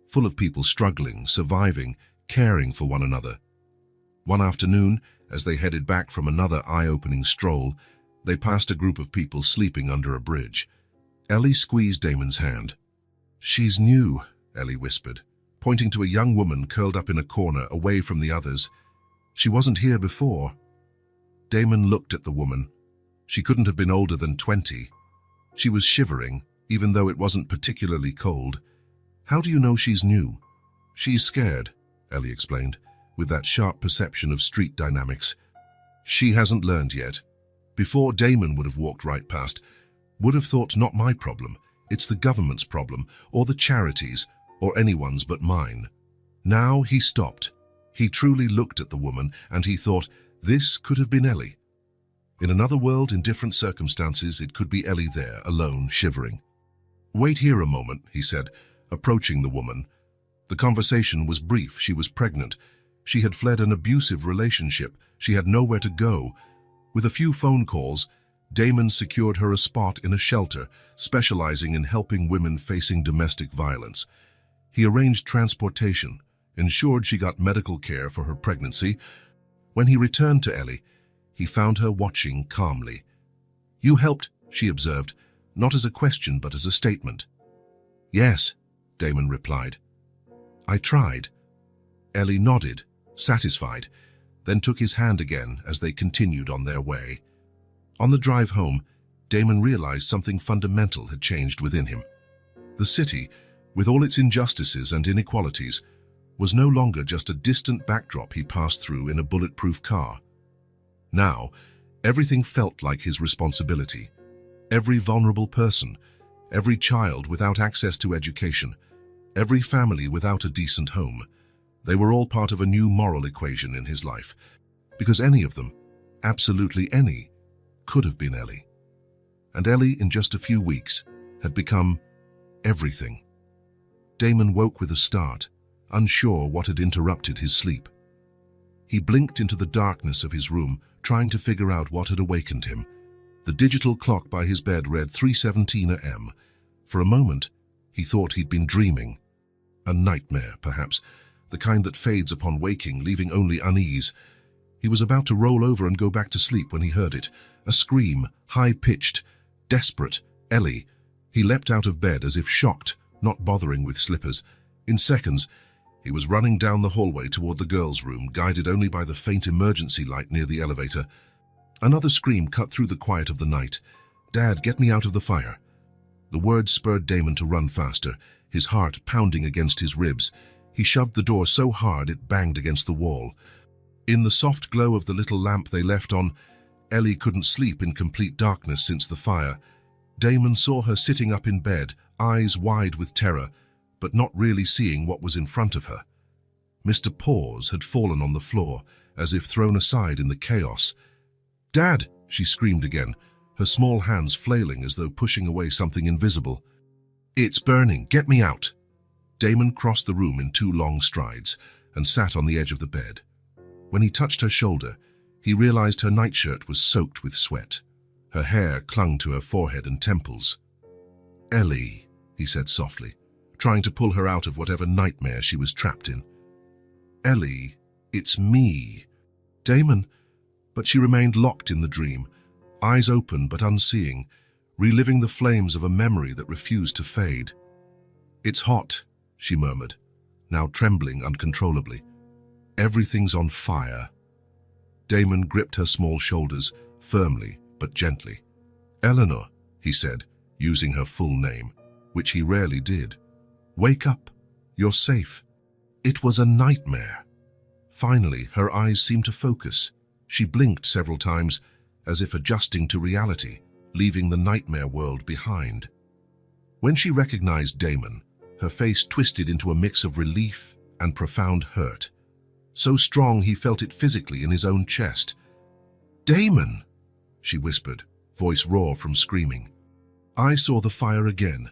full of people struggling, surviving, caring for one another. One afternoon, as they headed back from another eye-opening stroll, they passed a group of people sleeping under a bridge. Ellie squeezed Damon's hand. "She's new," Ellie whispered, pointing to a young woman curled up in a corner away from the others. "She wasn't here before." Damon looked at the woman. She couldn't have been older than 20. She was shivering, even though it wasn't particularly cold. "How do you know she's new?" "She's scared," Ellie explained, with that sharp perception of street dynamics. "She hasn't learned yet." Before, Damon would have walked right past, would have thought, "Not my problem. It's the government's problem, or the charities, or anyone's but mine." Now he stopped. He truly looked at the woman, and he thought, this could have been Ellie. In another world, in different circumstances, it could be Ellie there, alone, shivering. "Wait here a moment," he said, approaching the woman. The conversation was brief. She was pregnant. She had fled an abusive relationship. She had nowhere to go. With a few phone calls, Damon secured her a spot in a shelter, specializing in helping women facing domestic violence. He arranged transportation, ensured she got medical care for her pregnancy. When he returned to Ellie, he found her watching calmly. "You helped," she observed, not as a question but as a statement. "Yes," Damon replied. "I tried." Ellie nodded, satisfied, then took his hand again as they continued on their way. On the drive home, Damon realized something fundamental had changed within him. The city, with all its injustices and inequalities, was no longer just a distant backdrop he passed through in a bulletproof car. Now, everything felt like his responsibility. Every vulnerable person, every child without access to education, every family without a decent home, they were all part of a new moral equation in his life. Because any of them, absolutely any, could have been Ellie. And Ellie, in just a few weeks, had become everything. Damon woke with a start, unsure what had interrupted his sleep. He blinked into the darkness of his room, trying to figure out what had awakened him. The digital clock by his bed read 3:17 a.m. For a moment, he thought he'd been dreaming. A nightmare, perhaps, the kind that fades upon waking, leaving only unease. He was about to roll over and go back to sleep when he heard it. A scream, high-pitched, desperate. "Ellie!" He leapt out of bed as if shocked, not bothering with slippers. In seconds, he was running down the hallway toward the girls' room, guided only by the faint emergency light near the elevator. Another scream cut through the quiet of the night. "Dad, get me out of the fire." The words spurred Damon to run faster, his heart pounding against his ribs. He shoved the door so hard it banged against the wall. In the soft glow of the little lamp they left on, Ellie couldn't sleep in complete darkness since the fire. Damon saw her sitting up in bed, eyes wide with terror, but not really seeing what was in front of her. Mr. Paws had fallen on the floor, as if thrown aside in the chaos. "Dad!" she screamed again, her small hands flailing as though pushing away something invisible. "It's burning! Get me out!" Damon crossed the room in 2 long strides and sat on the edge of the bed. When he touched her shoulder, he realized her nightshirt was soaked with sweat. Her hair clung to her forehead and temples. "Ellie," he said softly, trying to pull her out of whatever nightmare she was trapped in. "Ellie, it's me." "Damon," but she remained locked in the dream, eyes open but unseeing, reliving the flames of a memory that refused to fade. "It's hot," she murmured, now trembling uncontrollably. "Everything's on fire." Damon gripped her small shoulders, firmly but gently. "Eleanor," he said, using her full name, which he rarely did. "Wake up. You're safe." It was a nightmare. Finally, her eyes seemed to focus. She blinked several times, as if adjusting to reality, leaving the nightmare world behind. When she recognized Damon, her face twisted into a mix of relief and profound hurt. So strong he felt it physically in his own chest. "Damon!" she whispered, voice raw from screaming. I saw the fire again.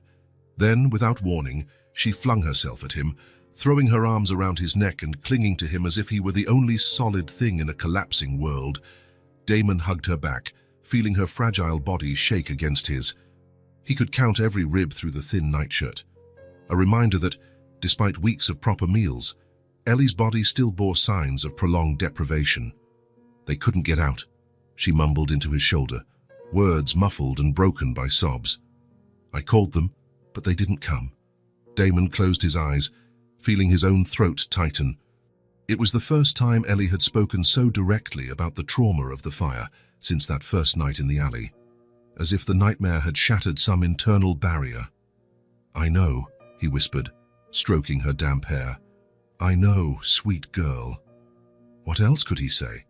Then, without warning, she flung herself at him, throwing her arms around his neck and clinging to him as if he were the only solid thing in a collapsing world. Damon hugged her back, feeling her fragile body shake against his. He could count every rib through the thin nightshirt. A reminder that, despite weeks of proper meals, Ellie's body still bore signs of prolonged deprivation. "They couldn't get out," she mumbled into his shoulder, words muffled and broken by sobs. "I called them, but they didn't come." Damon closed his eyes, feeling his own throat tighten. It was the first time Ellie had spoken so directly about the trauma of the fire since that first night in the alley, as if the nightmare had shattered some internal barrier. "I know," he whispered, stroking her damp hair. "I know, sweet girl." What else could he say?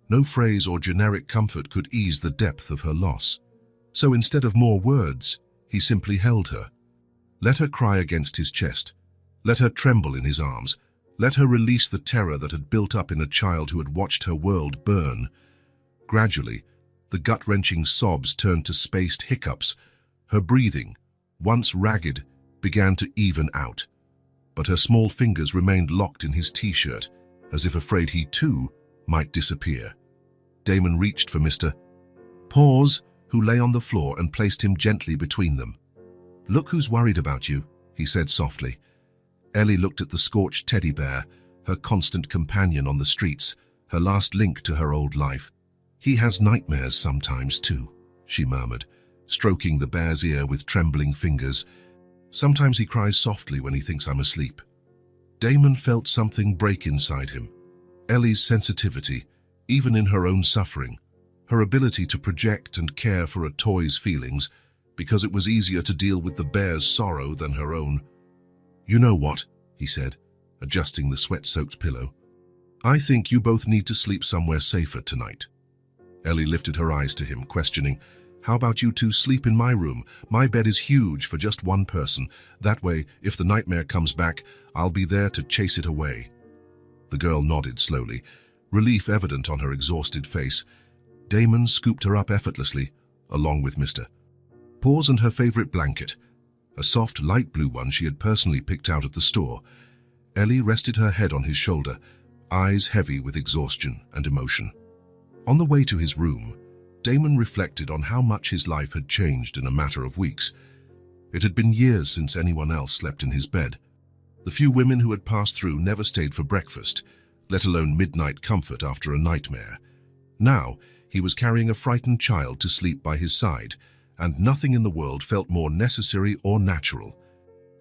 No phrase or generic comfort could ease the depth of her loss. So instead of more words, he simply held her. Let her cry against his chest. Let her tremble in his arms. Let her release the terror that had built up in a child who had watched her world burn. Gradually, the gut-wrenching sobs turned to spaced hiccups. Her breathing, once ragged, began to even out. But her small fingers remained locked in his t-shirt, as if afraid he too might disappear. Damon reached for Mr. Paws, who lay on the floor, and placed him gently between them. "Look who's worried about you," he said softly. Ellie looked at the scorched teddy bear, her constant companion on the streets, her last link to her old life. "He has nightmares sometimes too," she murmured, stroking the bear's ear with trembling fingers. "Sometimes he cries softly when he thinks I'm asleep." Damon felt something break inside him. Ellie's sensitivity, even in her own suffering, her ability to project and care for a toy's feelings, because it was easier to deal with the bear's sorrow than her own. "You know what?" he said, adjusting the sweat-soaked pillow. "I think you both need to sleep somewhere safer tonight." Ellie lifted her eyes to him, questioning, "How about you two sleep in my room? My bed is huge for just one person. That way, if the nightmare comes back, I'll be there to chase it away." The girl nodded slowly, relief evident on her exhausted face. Damon scooped her up effortlessly, along with Mr. Paws and her favorite blanket, a soft light blue one she had personally picked out at the store. Ellie rested her head on his shoulder, eyes heavy with exhaustion and emotion. On the way to his room, Damon reflected on how much his life had changed in a matter of weeks. It had been years since anyone else slept in his bed. The few women who had passed through never stayed for breakfast, let alone midnight comfort after a nightmare. Now, he was carrying a frightened child to sleep by his side, and nothing in the world felt more necessary or natural.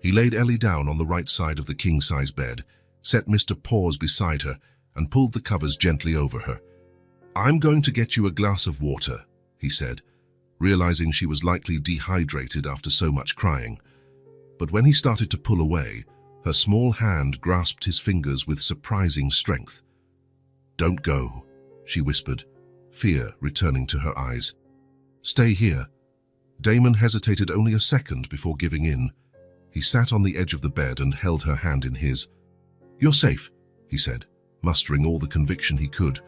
He laid Ellie down on the right side of the king-size bed, set Mr. Paws beside her, and pulled the covers gently over her. "I'm going to get you a glass of water," he said, realizing she was likely dehydrated after so much crying. But when he started to pull away, her small hand grasped his fingers with surprising strength. "Don't go," she whispered, fear returning to her eyes. "Stay here." Damon hesitated only a second before giving in. He sat on the edge of the bed and held her hand in his. "You're safe. he said, mustering all the conviction he could.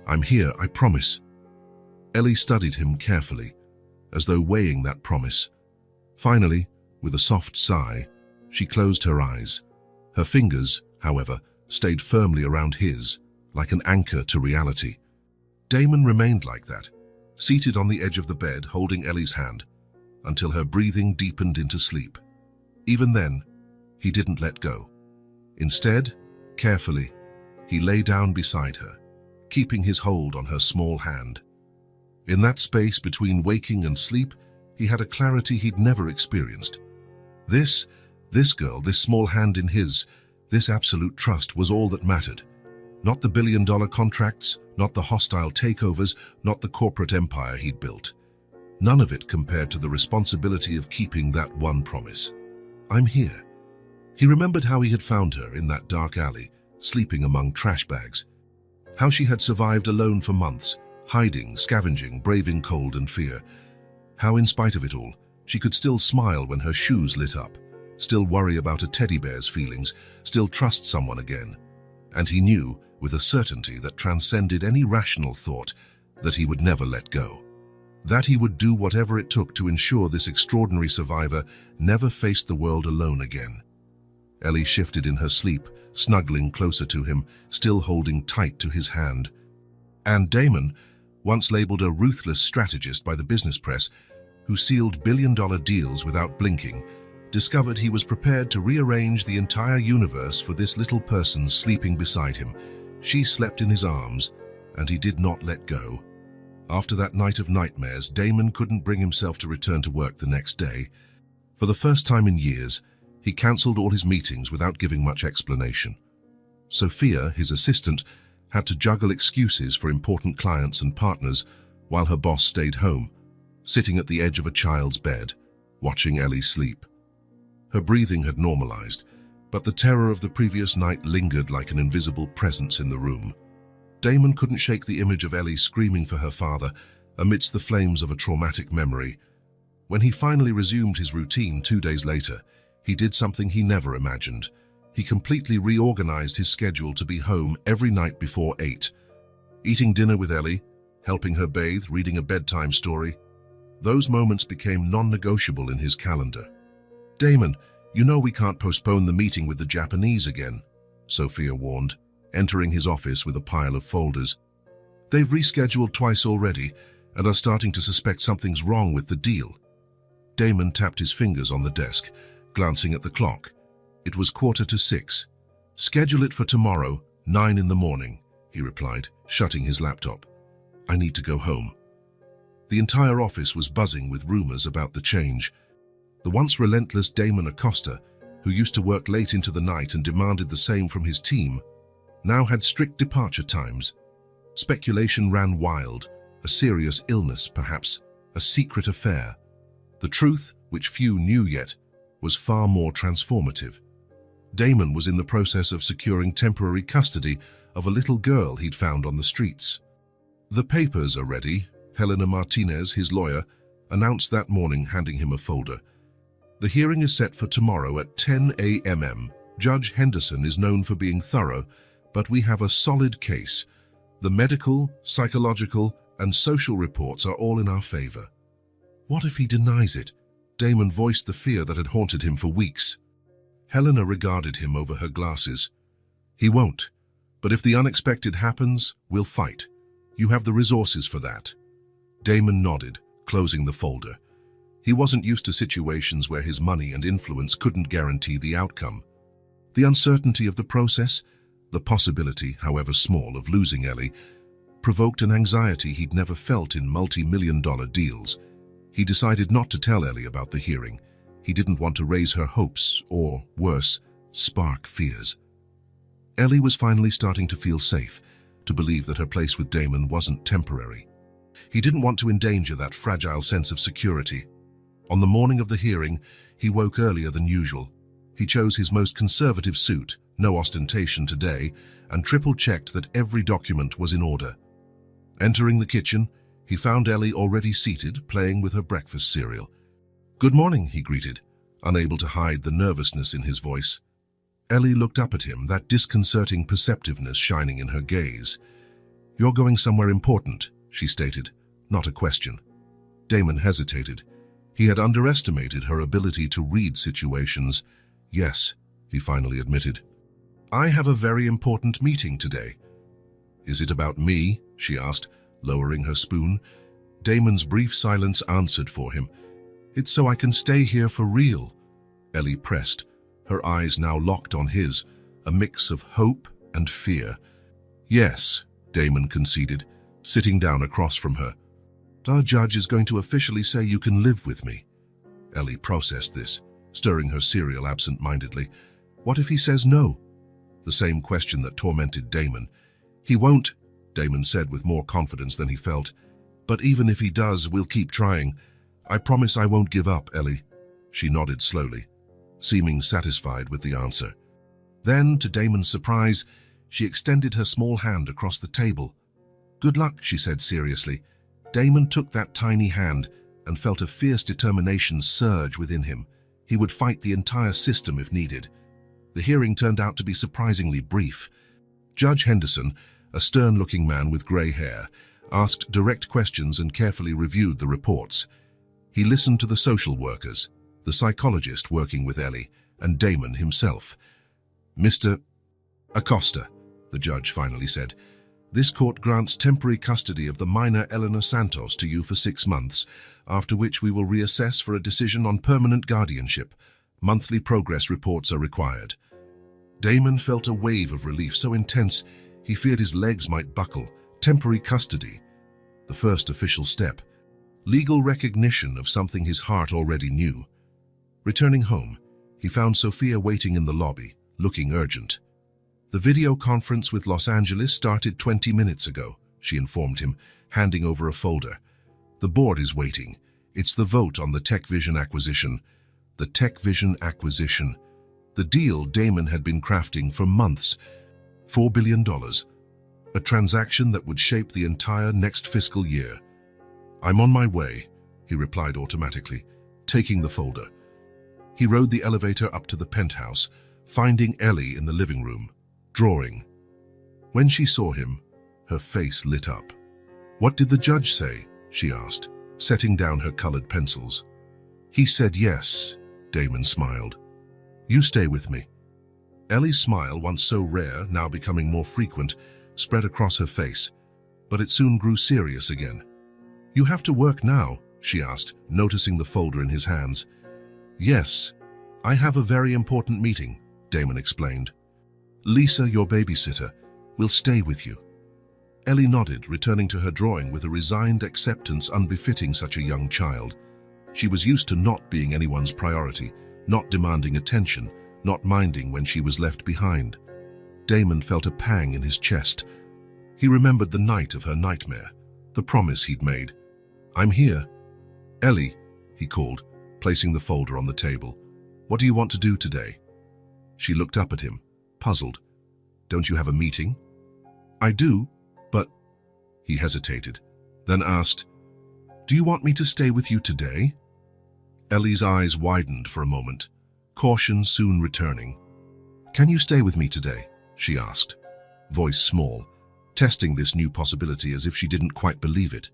"I'm here, I promise." Ellie studied him carefully, as though weighing that promise. Finally, with a soft sigh, she closed her eyes. Her fingers, however, stayed firmly around his, like an anchor to reality. Damon remained like that, seated on the edge of the bed, holding Ellie's hand, until her breathing deepened into sleep. Even then, he didn't let go. Instead, carefully, he lay down beside her, keeping his hold on her small hand. In that space between waking and sleep, he had a clarity he'd never experienced. This girl, this small hand in his, this absolute trust was all that mattered. Not the billion-dollar contracts, not the hostile takeovers, not the corporate empire he'd built. None of it compared to the responsibility of keeping that one promise. "I'm here." He remembered how he had found her in that dark alley, sleeping among trash bags. How she had survived alone for months, hiding, scavenging, braving cold and fear. How, in spite of it all, she could still smile when her shoes lit up, still worry about a teddy bear's feelings, still trust someone again. And he knew, with a certainty that transcended any rational thought, that he would never let go. That he would do whatever it took to ensure this extraordinary survivor never faced the world alone again. Ellie shifted in her sleep, snuggling closer to him, still holding tight to his hand. And Damon, once labeled a ruthless strategist by the business press, who sealed billion-dollar deals without blinking, discovered he was prepared to rearrange the entire universe for this little person sleeping beside him. She slept in his arms, and he did not let go. After that night of nightmares, Damon couldn't bring himself to return to work the next day. For the first time in years, he cancelled all his meetings without giving much explanation. Sophia, his assistant, had to juggle excuses for important clients and partners while her boss stayed home, sitting at the edge of a child's bed, watching Ellie sleep. Her breathing had normalized, but the terror of the previous night lingered like an invisible presence in the room. Damon couldn't shake the image of Ellie screaming for her father amidst the flames of a traumatic memory. When he finally resumed his routine 2 days later, he did something he never imagined. He completely reorganized his schedule to be home every night before 8. Eating dinner with Ellie, helping her bathe, reading a bedtime story. Those moments became non-negotiable in his calendar. "Damon, you know we can't postpone the meeting with the Japanese again," Sophia warned, entering his office with a pile of folders. "They've rescheduled twice already and are starting to suspect something's wrong with the deal." Damon tapped his fingers on the desk, glancing at the clock. It was 6:15. "Schedule it for tomorrow, 9 in the morning," he replied, shutting his laptop. "I need to go home." The entire office was buzzing with rumors about the change. The once relentless Damon Acosta, who used to work late into the night and demanded the same from his team, now had strict departure times. Speculation ran wild, a serious illness perhaps, a secret affair. The truth, which few knew yet, was far more transformative. Damon was in the process of securing temporary custody of a little girl he'd found on the streets. "The papers are ready," Helena Martinez, his lawyer, announced that morning, handing him a folder. "The hearing is set for tomorrow at 10 a.m. Judge Henderson is known for being thorough, but we have a solid case. The medical, psychological, and social reports are all in our favor." What if he denies it? Damon voiced the fear that had haunted him for weeks. Helena regarded him over her glasses. "He won't. But if the unexpected happens, we'll fight. You have the resources for that." Damon nodded, closing the folder. He wasn't used to situations where his money and influence couldn't guarantee the outcome. The uncertainty of the process, the possibility, however small, of losing Ellie, provoked an anxiety he'd never felt in multi-million-dollar deals. He decided not to tell Ellie about the hearing. He didn't want to raise her hopes or, worse, spark fears. Ellie was finally starting to feel safe, to believe that her place with Damon wasn't temporary. He didn't want to endanger that fragile sense of security. On the morning of the hearing, he woke earlier than usual. He chose his most conservative suit, no ostentation today, and triple-checked that every document was in order. Entering the kitchen, he found Ellie already seated, playing with her breakfast cereal. "Good morning," he greeted, unable to hide the nervousness in his voice. Ellie looked up at him, that disconcerting perceptiveness shining in her gaze. "You're going somewhere important," she stated, not a question. Damon hesitated. He had underestimated her ability to read situations. "Yes," he finally admitted. "I have a very important meeting today." "Is it about me?" she asked, lowering her spoon. Damon's brief silence answered for him. "It's so I can stay here for real." Ellie pressed, her eyes now locked on his, a mix of hope and fear. "Yes," Damon conceded, sitting down across from her. "Our judge is going to officially say you can live with me." Ellie processed this, stirring her cereal absent-mindedly. What if he says no? The same question that tormented Damon. "He won't," Damon said with more confidence than he felt. "But even if he does, we'll keep trying. I promise I won't give up, Ellie." She nodded slowly, seeming satisfied with the answer. Then, to Damon's surprise, she extended her small hand across the table. "Good luck," she said seriously. Damon took that tiny hand and felt a fierce determination surge within him. He would fight the entire system if needed. The hearing turned out to be surprisingly brief. Judge Henderson, a stern-looking man with grey hair, asked direct questions and carefully reviewed the reports. He listened to the social workers, the psychologist working with Ellie, and Damon himself. "Mr. Acosta," the judge finally said, "this court grants temporary custody of the minor Eleanor Santos to you for 6 months, after which we will reassess for a decision on permanent guardianship. Monthly progress reports are required." Damon felt a wave of relief so intense he feared his legs might buckle. Temporary custody. The first official step. Legal recognition of something his heart already knew. Returning home, he found Sophia waiting in the lobby, looking urgent. "The video conference with Los Angeles started 20 minutes ago," she informed him, handing over a folder. "The board is waiting. It's the vote on the TechVision acquisition." The TechVision acquisition. The deal Damon had been crafting for months. $4 billion. A transaction that would shape the entire next fiscal year. "I'm on my way," he replied automatically, taking the folder. He rode the elevator up to the penthouse, finding Ellie in the living room, drawing. When she saw him, her face lit up. "What did the judge say?" she asked, setting down her colored pencils. "He said yes," Damon smiled. "You stay with me." Ellie's smile, once so rare, now becoming more frequent, spread across her face, but it soon grew serious again. "You have to work now?" she asked, noticing the folder in his hands. "Yes, I have a very important meeting," Damon explained. "Lisa, your babysitter, will stay with you." Ellie nodded, returning to her drawing with a resigned acceptance unbefitting such a young child. She was used to not being anyone's priority, not demanding attention, not minding when she was left behind. Damon felt a pang in his chest. He remembered the night of her nightmare, the promise he'd made. "I'm here." "Ellie," he called, placing the folder on the table. "What do you want to do today?" She looked up at him, puzzled. "Don't you have a meeting?" "I do, but—" He hesitated, then asked, "Do you want me to stay with you today?" Ellie's eyes widened for a moment, caution soon returning. "Can you stay with me today?" she asked, voice small, testing this new possibility as if she didn't quite believe it.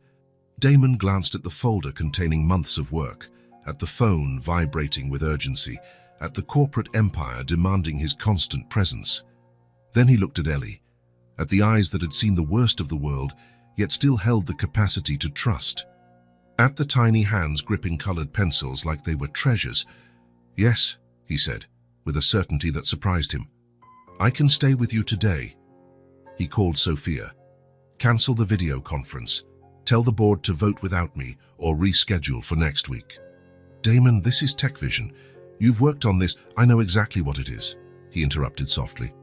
Damon glanced at the folder containing months of work, at the phone vibrating with urgency, at the corporate empire demanding his constant presence. Then he looked at Ellie, at the eyes that had seen the worst of the world, yet still held the capacity to trust. At the tiny hands gripping colored pencils like they were treasures. "Yes," he said, with a certainty that surprised him. "I can stay with you today." He called Sophia. "Cancel the video conference. Tell the board to vote without me or reschedule for next week." "Damon, this is TechVision. You've worked on this. I know exactly what it is," he interrupted softly.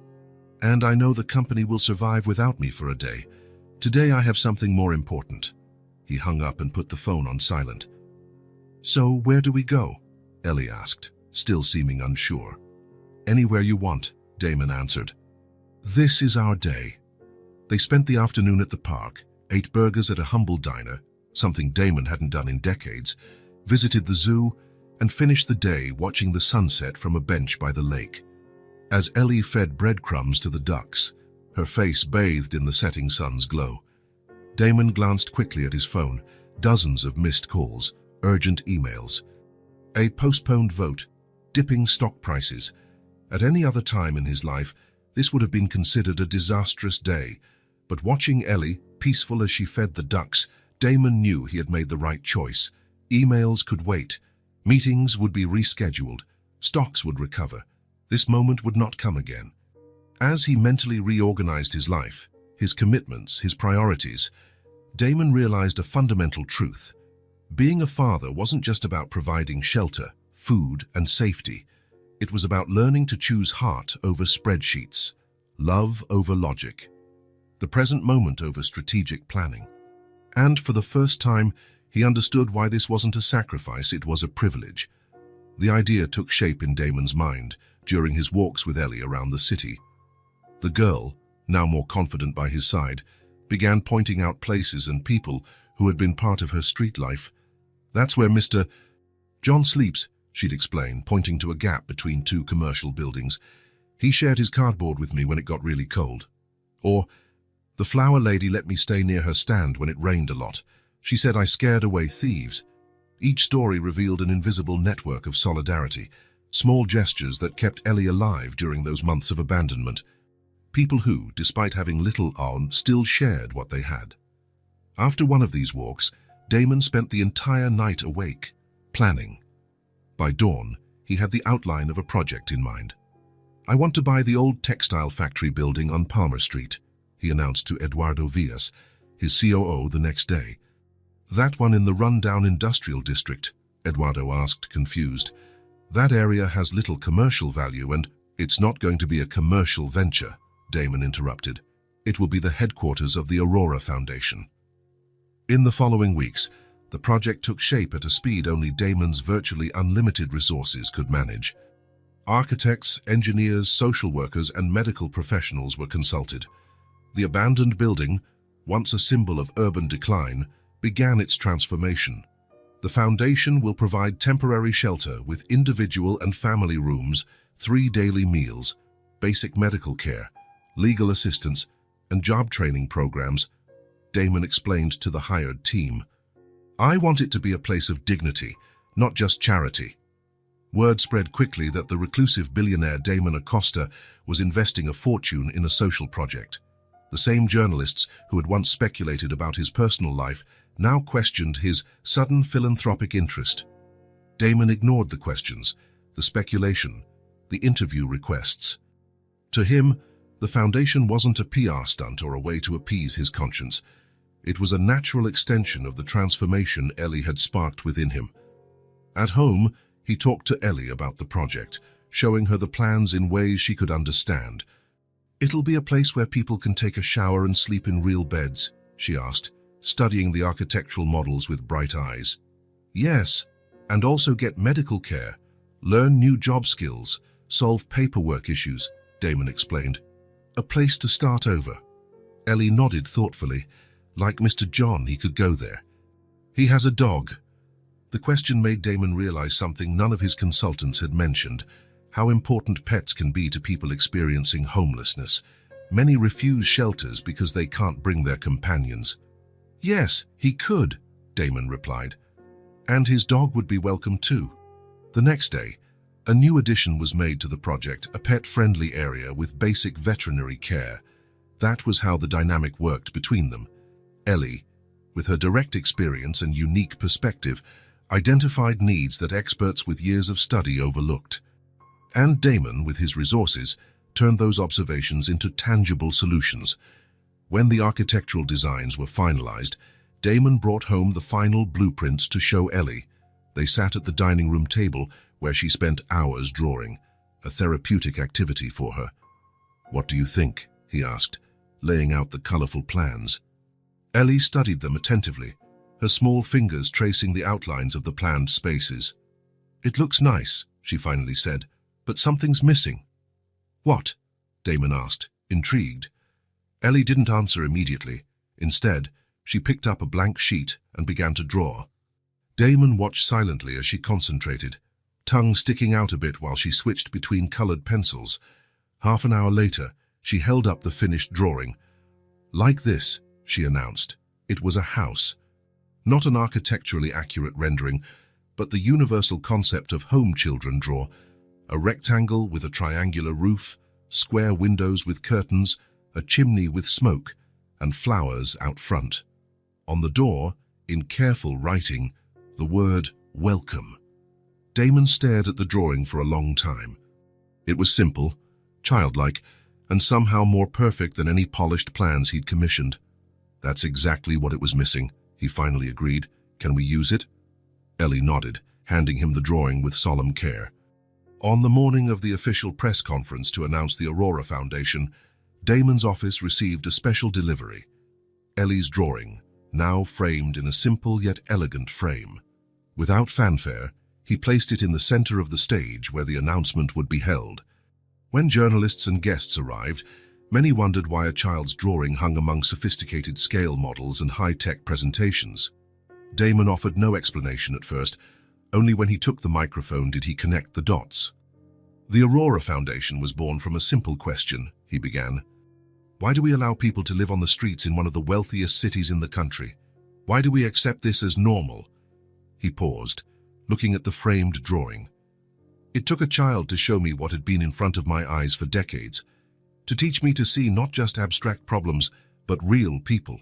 "And I know the company will survive without me for a day. Today I have something more important." He hung up and put the phone on silent. "So where do we go?" Ellie asked, still seeming unsure. "Anywhere you want," Damon answered. This is our day. They spent the afternoon at the park, ate burgers at a humble diner, something Damon hadn't done in decades, visited the zoo, and finished the day watching the sunset from a bench by the lake. As Ellie fed breadcrumbs to the ducks, her face bathed in the setting sun's glow. Damon glanced quickly at his phone. Dozens of missed calls, urgent emails. A postponed vote, dipping stock prices. At any other time in his life, this would have been considered a disastrous day. But watching Ellie, peaceful as she fed the ducks, Damon knew he had made the right choice. Emails could wait. Meetings would be rescheduled. Stocks would recover. This moment would not come again. As he mentally reorganized his life, his commitments, his priorities, Damon realized a fundamental truth. Being a father wasn't just about providing shelter, food, and safety. It was about learning to choose heart over spreadsheets, love over logic, the present moment over strategic planning. And for the first time, he understood why this wasn't a sacrifice, it was a privilege. The idea took shape in Damon's mind during his walks with Ellie around the city. The girl, now more confident by his side, began pointing out places and people who had been part of her street life. "That's where Mr. John sleeps," she'd explain, pointing to a gap between two commercial buildings. "He shared his cardboard with me when it got really cold." Or, "The flower lady let me stay near her stand when it rained a lot. She said I scared away thieves." Each story revealed an invisible network of solidarity, small gestures that kept Ellie alive during those months of abandonment. People who, despite having little on, still shared what they had. After one of these walks, Damon spent the entire night awake, planning. By dawn, he had the outline of a project in mind. "I want to buy the old textile factory building on Palmer Street," he announced to Eduardo Villas, his COO, the next day. "That one in the rundown industrial district?" Eduardo asked, confused. "That area has little commercial value and—" "It's not going to be a commercial venture," Damon interrupted. "It will be the headquarters of the Aurora Foundation." In the following weeks, the project took shape at a speed only Damon's virtually unlimited resources could manage. Architects, engineers, social workers, and medical professionals were consulted. The abandoned building, once a symbol of urban decline, began its transformation. The foundation will provide temporary shelter with individual and family rooms, 3 daily meals, basic medical care, legal assistance, and job training programs, Damon explained to the hired team. "I want it to be a place of dignity, not just charity." Word spread quickly that the reclusive billionaire Damon Acosta was investing a fortune in a social project. The same journalists who had once speculated about his personal life now questioned his sudden philanthropic interest. Damon ignored the questions, the speculation, the interview requests. To him, the foundation wasn't a PR stunt or a way to appease his conscience. It was a natural extension of the transformation Ellie had sparked within him. At home, he talked to Ellie about the project, showing her the plans in ways she could understand. "It'll be a place where people can take a shower and sleep in real beds?" she asked, studying the architectural models with bright eyes. "Yes, and also get medical care, learn new job skills, solve paperwork issues," Damon explained. "A place to start over." Ellie nodded thoughtfully. Like Mr. John, he could go there. "He has a dog." The question made Damon realize something none of his consultants had mentioned: how important pets can be to people experiencing homelessness. Many refuse shelters because they can't bring their companions. "Yes, he could," Damon replied. "And his dog would be welcome too." The next day, a new addition was made to the project, a pet-friendly area with basic veterinary care. That was how the dynamic worked between them. Ellie, with her direct experience and unique perspective, identified needs that experts with years of study overlooked. And Damon, with his resources, turned those observations into tangible solutions. When the architectural designs were finalized, Damon brought home the final blueprints to show Ellie. They sat at the dining room table, where she spent hours drawing, a therapeutic activity for her. "What do you think?" he asked, laying out the colorful plans. Ellie studied them attentively, her small fingers tracing the outlines of the planned spaces. "It looks nice," she finally said, "but something's missing." "What?" Damon asked, intrigued. Ellie didn't answer immediately. Instead, she picked up a blank sheet and began to draw. Damon watched silently as she concentrated, tongue sticking out a bit while she switched between colored pencils. Half an hour later, she held up the finished drawing. "Like this," she announced. It was a house. Not an architecturally accurate rendering, but the universal concept of home children draw. A rectangle with a triangular roof, square windows with curtains, a chimney with smoke, and flowers out front. On the door, in careful writing, the word "Welcome." Damon stared at the drawing for a long time. It was simple, childlike, and somehow more perfect than any polished plans he'd commissioned. "That's exactly what it was missing," he finally agreed. "Can we use it?" Ellie nodded, handing him the drawing with solemn care. On the morning of the official press conference to announce the Aurora Foundation, Damon's office received a special delivery. Ellie's drawing, now framed in a simple yet elegant frame. Without fanfare, he placed it in the center of the stage where the announcement would be held. When journalists and guests arrived, many wondered why a child's drawing hung among sophisticated scale models and high-tech presentations. Damon offered no explanation at first. Only when he took the microphone did he connect the dots. "The Aurora Foundation was born from a simple question," he began. "Why do we allow people to live on the streets in one of the wealthiest cities in the country? Why do we accept this as normal?" He paused, looking at the framed drawing. "It took a child to show me what had been in front of my eyes for decades, to teach me to see not just abstract problems, but real people.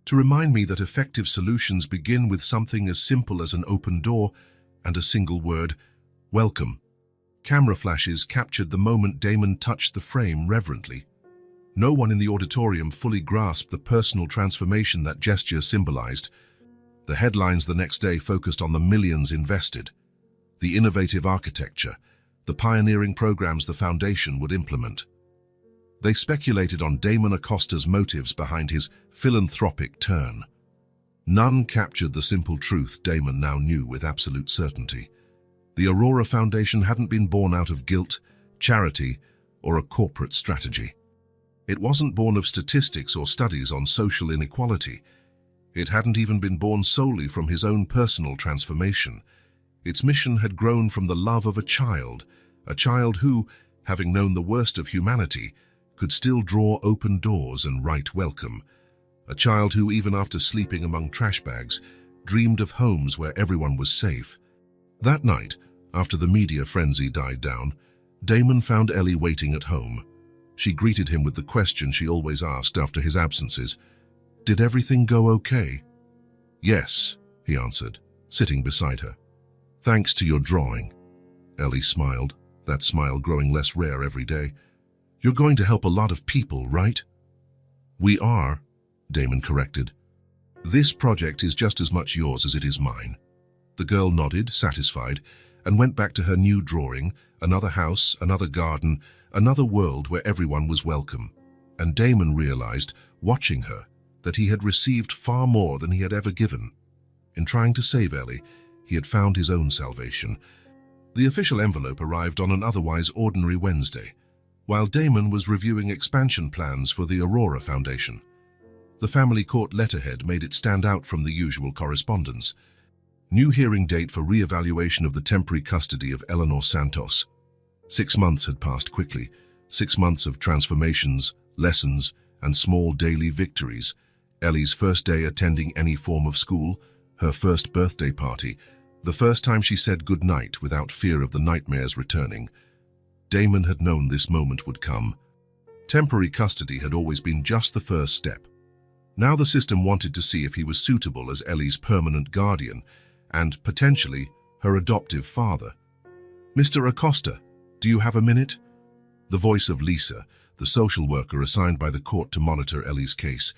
To remind me that effective solutions begin with something as simple as an open door and a single word, welcome." Camera flashes captured the moment Damon touched the frame reverently. No one in the auditorium fully grasped the personal transformation that gesture symbolized. The headlines the next day focused on the millions invested, the innovative architecture, the pioneering programs the foundation would implement. They speculated on Damon Acosta's motives behind his philanthropic turn. None captured the simple truth Damon now knew with absolute certainty. The Aurora Foundation hadn't been born out of guilt, charity, or a corporate strategy. It wasn't born of statistics or studies on social inequality. It hadn't even been born solely from his own personal transformation. Its mission had grown from the love of a child who, having known the worst of humanity, could still draw open doors and write welcome. A child who, even after sleeping among trash bags, dreamed of homes where everyone was safe. That night, after the media frenzy died down, Damon found Ellie waiting at home. She greeted him with the question she always asked after his absences. "Did everything go okay?" "Yes," he answered, sitting beside her. "Thanks to your drawing." Ellie smiled, that smile growing less rare every day. "You're going to help a lot of people, right?" "We are," Damon corrected. "This project is just as much yours as it is mine." The girl nodded, satisfied, and went back to her new drawing, another house, another garden, another world where everyone was welcome. And Damon realized, watching her, that he had received far more than he had ever given. In trying to save Ellie, he had found his own salvation. The official envelope arrived on an otherwise ordinary Wednesday, while Damon was reviewing expansion plans for the Aurora Foundation. The family court letterhead made it stand out from the usual correspondence. New hearing date for re-evaluation of the temporary custody of Eleanor Santos. 6 months had passed quickly, 6 months of transformations, lessons, and small daily victories. Ellie's first day attending any form of school, her first birthday party, the first time she said goodnight without fear of the nightmares returning. Damon had known this moment would come. Temporary custody had always been just the first step. Now the system wanted to see if he was suitable as Ellie's permanent guardian and, potentially, her adoptive father. "Mr. Acosta, do you have a minute?" The voice of Lisa, the social worker assigned by the court to monitor Ellie's case,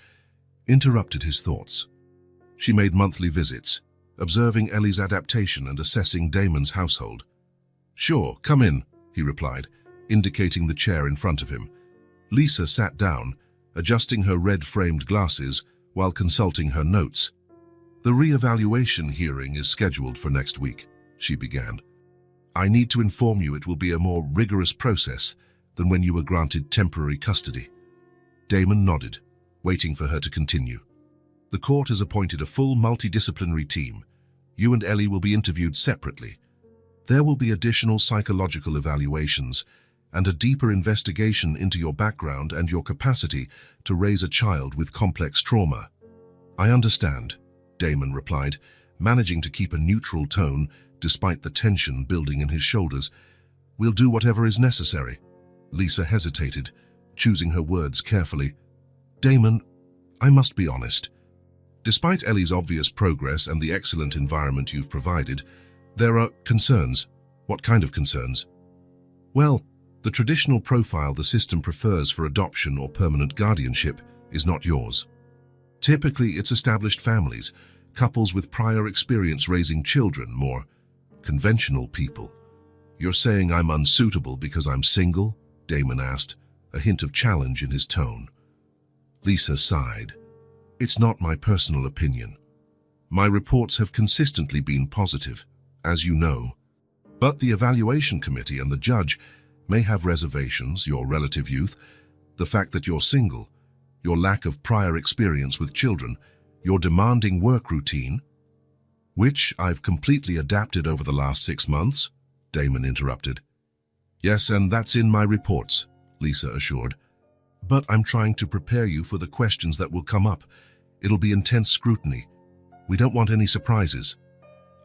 interrupted his thoughts. She made monthly visits, observing Ellie's adaptation and assessing Damon's household. "Sure, come in," he replied, indicating the chair in front of him. Lisa sat down, adjusting her red-framed glasses while consulting her notes. "The re-evaluation hearing is scheduled for next week," she began. "I need to inform you it will be a more rigorous process than when you were granted temporary custody." Damon nodded, waiting for her to continue. "The court has appointed a full multidisciplinary team. You and Ellie will be interviewed separately. There will be additional psychological evaluations, and a deeper investigation into your background and your capacity to raise a child with complex trauma." "I understand," Damon replied, managing to keep a neutral tone despite the tension building in his shoulders. "We'll do whatever is necessary." Lisa hesitated, choosing her words carefully. "Damon, I must be honest. Despite Ellie's obvious progress and the excellent environment you've provided, there are concerns." "What kind of concerns?" "Well, the traditional profile the system prefers for adoption or permanent guardianship is not yours. Typically, it's established families, couples with prior experience raising children, more conventional people." "You're saying I'm unsuitable because I'm single?" Damon asked, a hint of challenge in his tone. Lisa sighed. "It's not my personal opinion. My reports have consistently been positive, as you know. But the evaluation committee and the judge may have reservations, your relative youth, the fact that you're single, your lack of prior experience with children, your demanding work routine, which I've completely adapted over the last 6 months, Damon interrupted. "Yes, and that's in my reports," Lisa assured. "But I'm trying to prepare you for the questions that will come up. It'll be intense scrutiny. We don't want any surprises."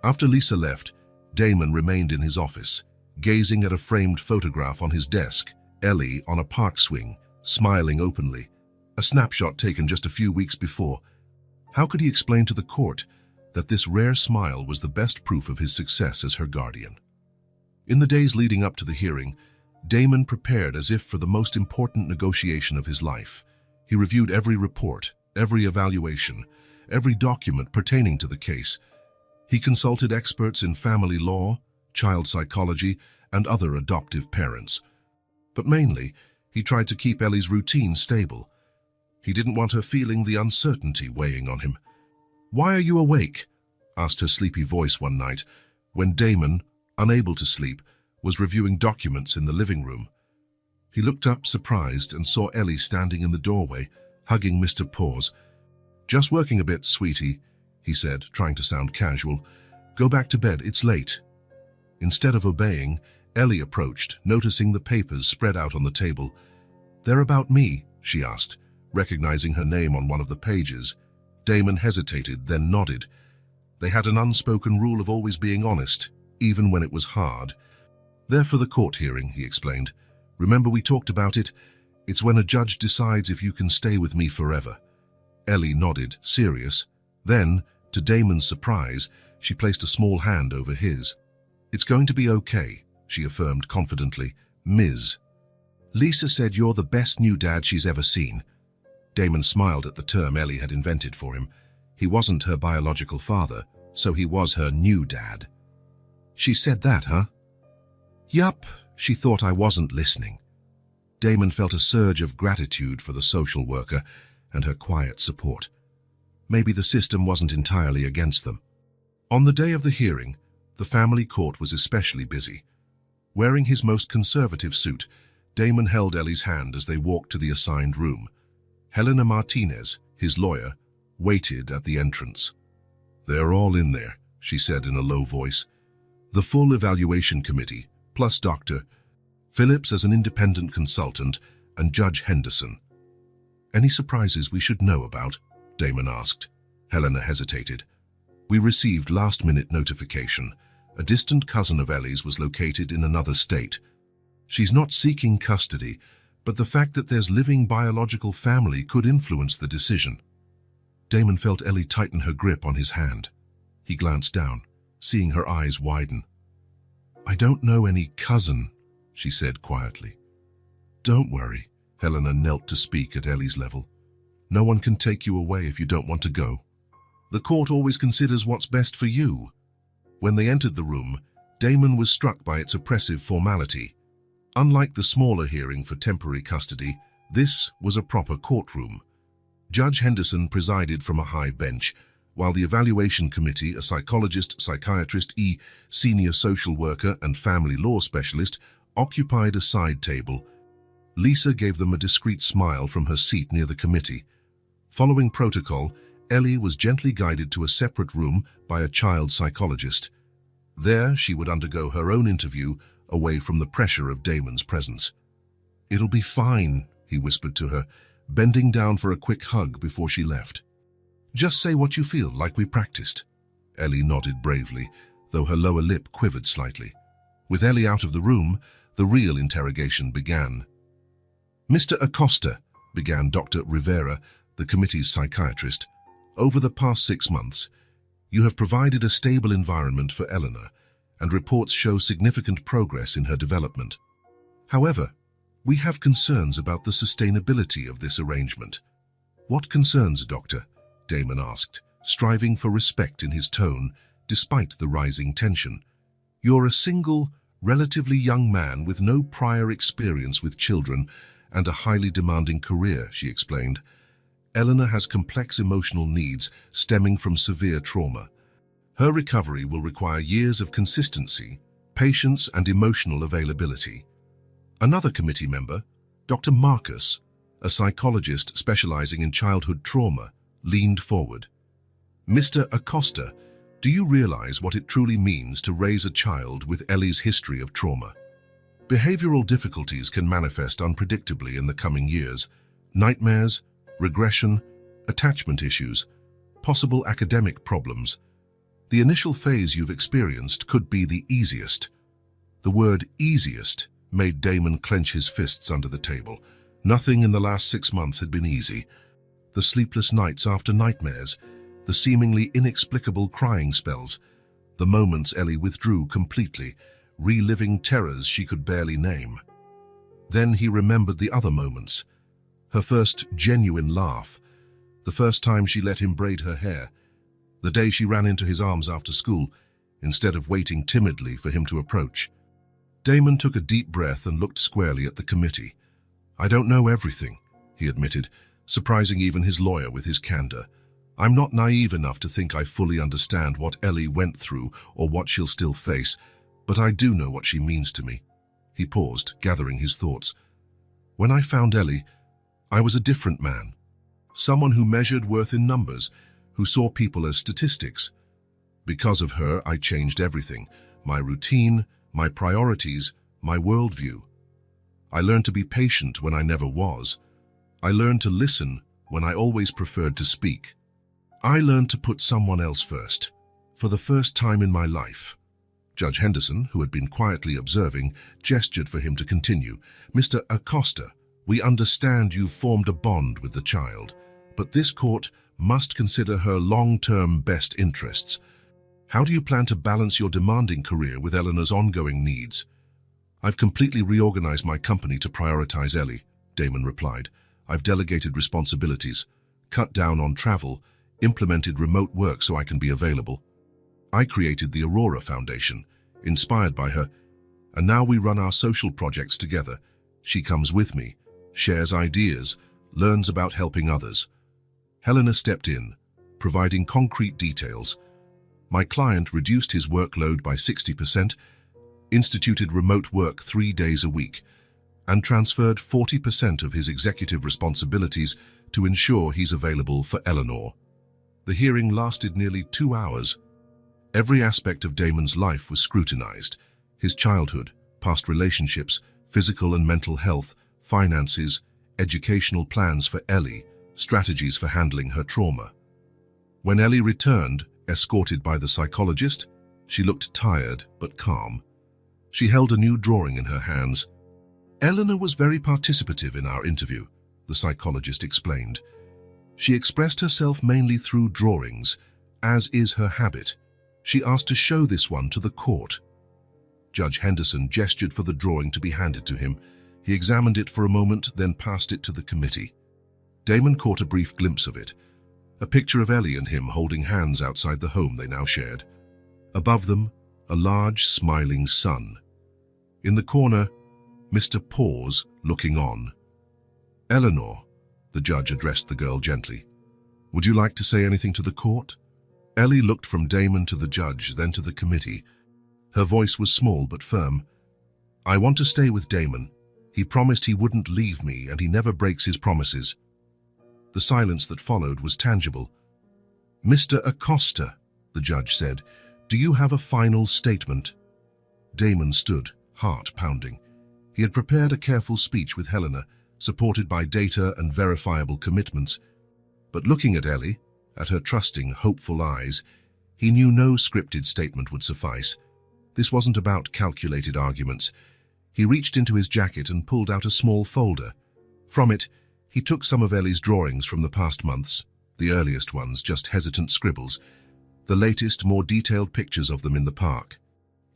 After Lisa left, Damon remained in his office, gazing at a framed photograph on his desk, Ellie on a park swing, smiling openly, a snapshot taken just a few weeks before. How could he explain to the court that this rare smile was the best proof of his success as her guardian? In the days leading up to the hearing, Damon prepared as if for the most important negotiation of his life. He reviewed every report, every evaluation, every document pertaining to the case. He consulted experts in family law, child psychology, and other adoptive parents. But mainly, he tried to keep Ellie's routine stable. He didn't want her feeling the uncertainty weighing on him. "Why are you awake?" asked her sleepy voice one night, when Damon, unable to sleep, was reviewing documents in the living room. He looked up surprised and saw Ellie standing in the doorway, hugging Mr. Paws. "Just working a bit, sweetie," he said, trying to sound casual. "Go back to bed, it's late." Instead of obeying, Ellie approached, noticing the papers spread out on the table. "They're about me," she asked, recognizing her name on one of the pages. Damon hesitated, then nodded. They had an unspoken rule of always being honest, even when it was hard. "They're for the court hearing," he explained. "Remember we talked about it? It's when a judge decides if you can stay with me forever." Ellie nodded, serious. Then, to Damon's surprise, she placed a small hand over his. "It's going to be okay," she affirmed confidently. "Ms. Lisa said you're the best new dad she's ever seen." Damon smiled at the term Ellie had invented for him. He wasn't her biological father, so he was her new dad. "She said that, huh?" "Yup, she thought I wasn't listening." Damon felt a surge of gratitude for the social worker and her quiet support. Maybe the system wasn't entirely against them. On the day of the hearing, the family court was especially busy. Wearing his most conservative suit, Damon held Ellie's hand as they walked to the assigned room. Helena Martinez, his lawyer, waited at the entrance. "They're all in there," she said in a low voice. "The full evaluation committee, plus Dr. Phillips as an independent consultant, and Judge Henderson." "Any surprises we should know about?" Damon asked. Helena hesitated. "We received last-minute notification. A distant cousin of Ellie's was located in another state. She's not seeking custody, but the fact that there's living biological family could influence the decision." Damon felt Ellie tighten her grip on his hand. He glanced down, seeing her eyes widen. "I don't know any cousin," she said quietly. "Don't worry." Helena knelt to speak at Ellie's level. "No one can take you away if you don't want to go. The court always considers what's best for you." When they entered the room, Damon was struck by its oppressive formality. Unlike the smaller hearing for temporary custody, this was a proper courtroom. Judge Henderson presided from a high bench, while the evaluation committee, a psychologist, psychiatrist, senior social worker, and family law specialist, occupied a side table. Lisa gave them a discreet smile from her seat near the committee. Following protocol, Ellie was gently guided to a separate room by a child psychologist. There, she would undergo her own interview away from the pressure of Damon's presence. "It'll be fine," he whispered to her, bending down for a quick hug before she left. "Just say what you feel, like we practiced." Ellie nodded bravely, though her lower lip quivered slightly. With Ellie out of the room, the real interrogation began. "Mr. Acosta," began Dr. Rivera, the committee's psychiatrist, "over the past 6 months, you have provided a stable environment for Eleanor, and reports show significant progress in her development. However, we have concerns about the sustainability of this arrangement." "What concerns, Doctor?" Damon asked, striving for respect in his tone, despite the rising tension. "You're a single, relatively young man with no prior experience with children and a highly demanding career," she explained. "Eleanor has complex emotional needs stemming from severe trauma. Her recovery will require years of consistency, patience, and emotional availability." Another committee member, Dr. Marcus, a psychologist specializing in childhood trauma, leaned forward. "Mr. Acosta, do you realize what it truly means to raise a child with Ellie's history of trauma? Behavioral difficulties can manifest unpredictably in the coming years. Nightmares, regression, attachment issues, possible academic problems. The initial phase you've experienced could be the easiest." The word easiest made Damon clench his fists under the table. Nothing in the last 6 months had been easy. The sleepless nights after nightmares, the seemingly inexplicable crying spells, the moments Ellie withdrew completely, reliving terrors she could barely name. Then he remembered the other moments. Her first genuine laugh, the first time she let him braid her hair, the day she ran into his arms after school, instead of waiting timidly for him to approach. Damon took a deep breath and looked squarely at the committee. "I don't know everything," he admitted, surprising even his lawyer with his candor. "I'm not naive enough to think I fully understand what Ellie went through or what she'll still face, but I do know what she means to me." He paused, gathering his thoughts. "When I found Ellie, I was a different man. Someone who measured worth in numbers, who saw people as statistics. Because of her, I changed everything. My routine, my priorities, my worldview. I learned to be patient when I never was. I learned to listen when I always preferred to speak. I learned to put someone else first, for the first time in my life." Judge Henderson, who had been quietly observing, gestured for him to continue. "Mr. Acosta, we understand you've formed a bond with the child, but this court must consider her long-term best interests. How do you plan to balance your demanding career with Eleanor's ongoing needs?" "I've completely reorganized my company to prioritize Ellie," Damon replied. "I've delegated responsibilities, cut down on travel, implemented remote work so I can be available. I created the Aurora Foundation, inspired by her, and now we run our social projects together. She comes with me, shares ideas, learns about helping others." Helena stepped in, providing concrete details. "My client reduced his workload by 60%, instituted remote work 3 days a week, and transferred 40% of his executive responsibilities to ensure he's available for Eleanor." The hearing lasted nearly 2 hours. Every aspect of Damon's life was scrutinized: his childhood, past relationships, physical and mental health, finances, educational plans for Ellie, strategies for handling her trauma. When Ellie returned, escorted by the psychologist, she looked tired but calm. She held a new drawing in her hands. "Eleanor was very participative in our interview," the psychologist explained. "She expressed herself mainly through drawings, as is her habit. She asked to show this one to the court." Judge Henderson gestured for the drawing to be handed to him. He examined it for a moment, then passed it to the committee. Damon caught a brief glimpse of it, a picture of Ellie and him holding hands outside the home they now shared. Above them, a large, smiling sun. In the corner, Mr. Paws looking on. "Eleanor," the judge addressed the girl gently, "would you like to say anything to the court?" Ellie looked from Damon to the judge, then to the committee. Her voice was small but firm. "I want to stay with Damon. He promised he wouldn't leave me, and he never breaks his promises." The silence that followed was tangible. "Mr. Acosta," the judge said, "do you have a final statement?" Damon stood, heart pounding. He had prepared a careful speech with Helena, supported by data and verifiable commitments. But looking at Ellie, at her trusting, hopeful eyes, he knew no scripted statement would suffice. This wasn't about calculated arguments. He reached into his jacket and pulled out a small folder. From it, he took some of Ellie's drawings from the past months, the earliest ones just hesitant scribbles, the latest, more detailed pictures of them in the park.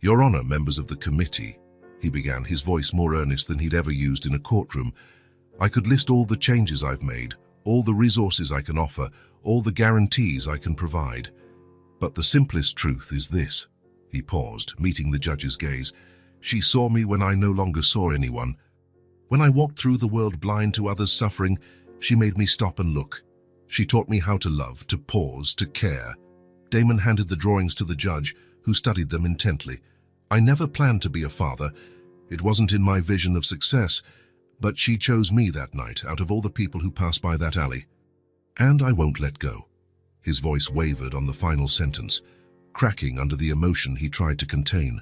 "Your Honor, members of the committee," he began, his voice more earnest than he'd ever used in a courtroom. "I could list all the changes I've made, all the resources I can offer, all the guarantees I can provide. But the simplest truth is this." He paused, meeting the judge's gaze. "She saw me when I no longer saw anyone. When I walked through the world blind to others' suffering, she made me stop and look. She taught me how to love, to pause, to care." Damon handed the drawings to the judge, who studied them intently. "I never planned to be a father. It wasn't in my vision of success, but she chose me that night out of all the people who passed by that alley. And I won't let go." His voice wavered on the final sentence, cracking under the emotion he tried to contain.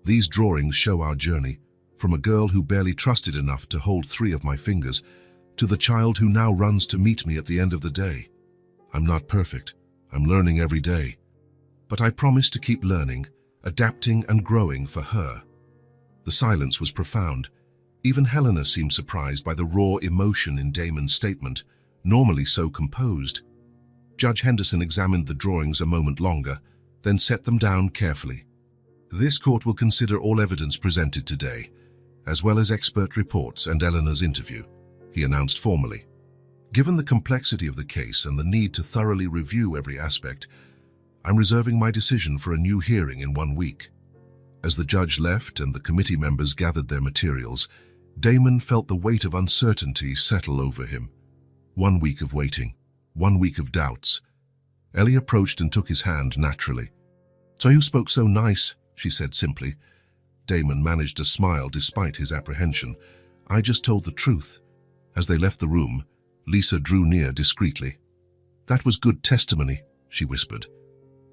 "These drawings show our journey, from a girl who barely trusted enough to hold 3 of my fingers, to the child who now runs to meet me at the end of the day. I'm not perfect. I'm learning every day. But I promise to keep learning, adapting and growing for her." The silence was profound. Even Helena seemed surprised by the raw emotion in Damon's statement, normally so composed. Judge Henderson examined the drawings a moment longer, then set them down carefully. "This court will consider all evidence presented today, as well as expert reports and Eleanor's interview," he announced formally. "Given the complexity of the case and the need to thoroughly review every aspect, I'm reserving my decision for a new hearing in 1 week." As the judge left and the committee members gathered their materials, Damon felt the weight of uncertainty settle over him. 1 week of waiting, 1 week of doubts. Ellie approached and took his hand naturally. "So you spoke so nice," she said simply. Damon managed a smile despite his apprehension. "I just told the truth." As they left the room, Lisa drew near discreetly. "That was good testimony," she whispered.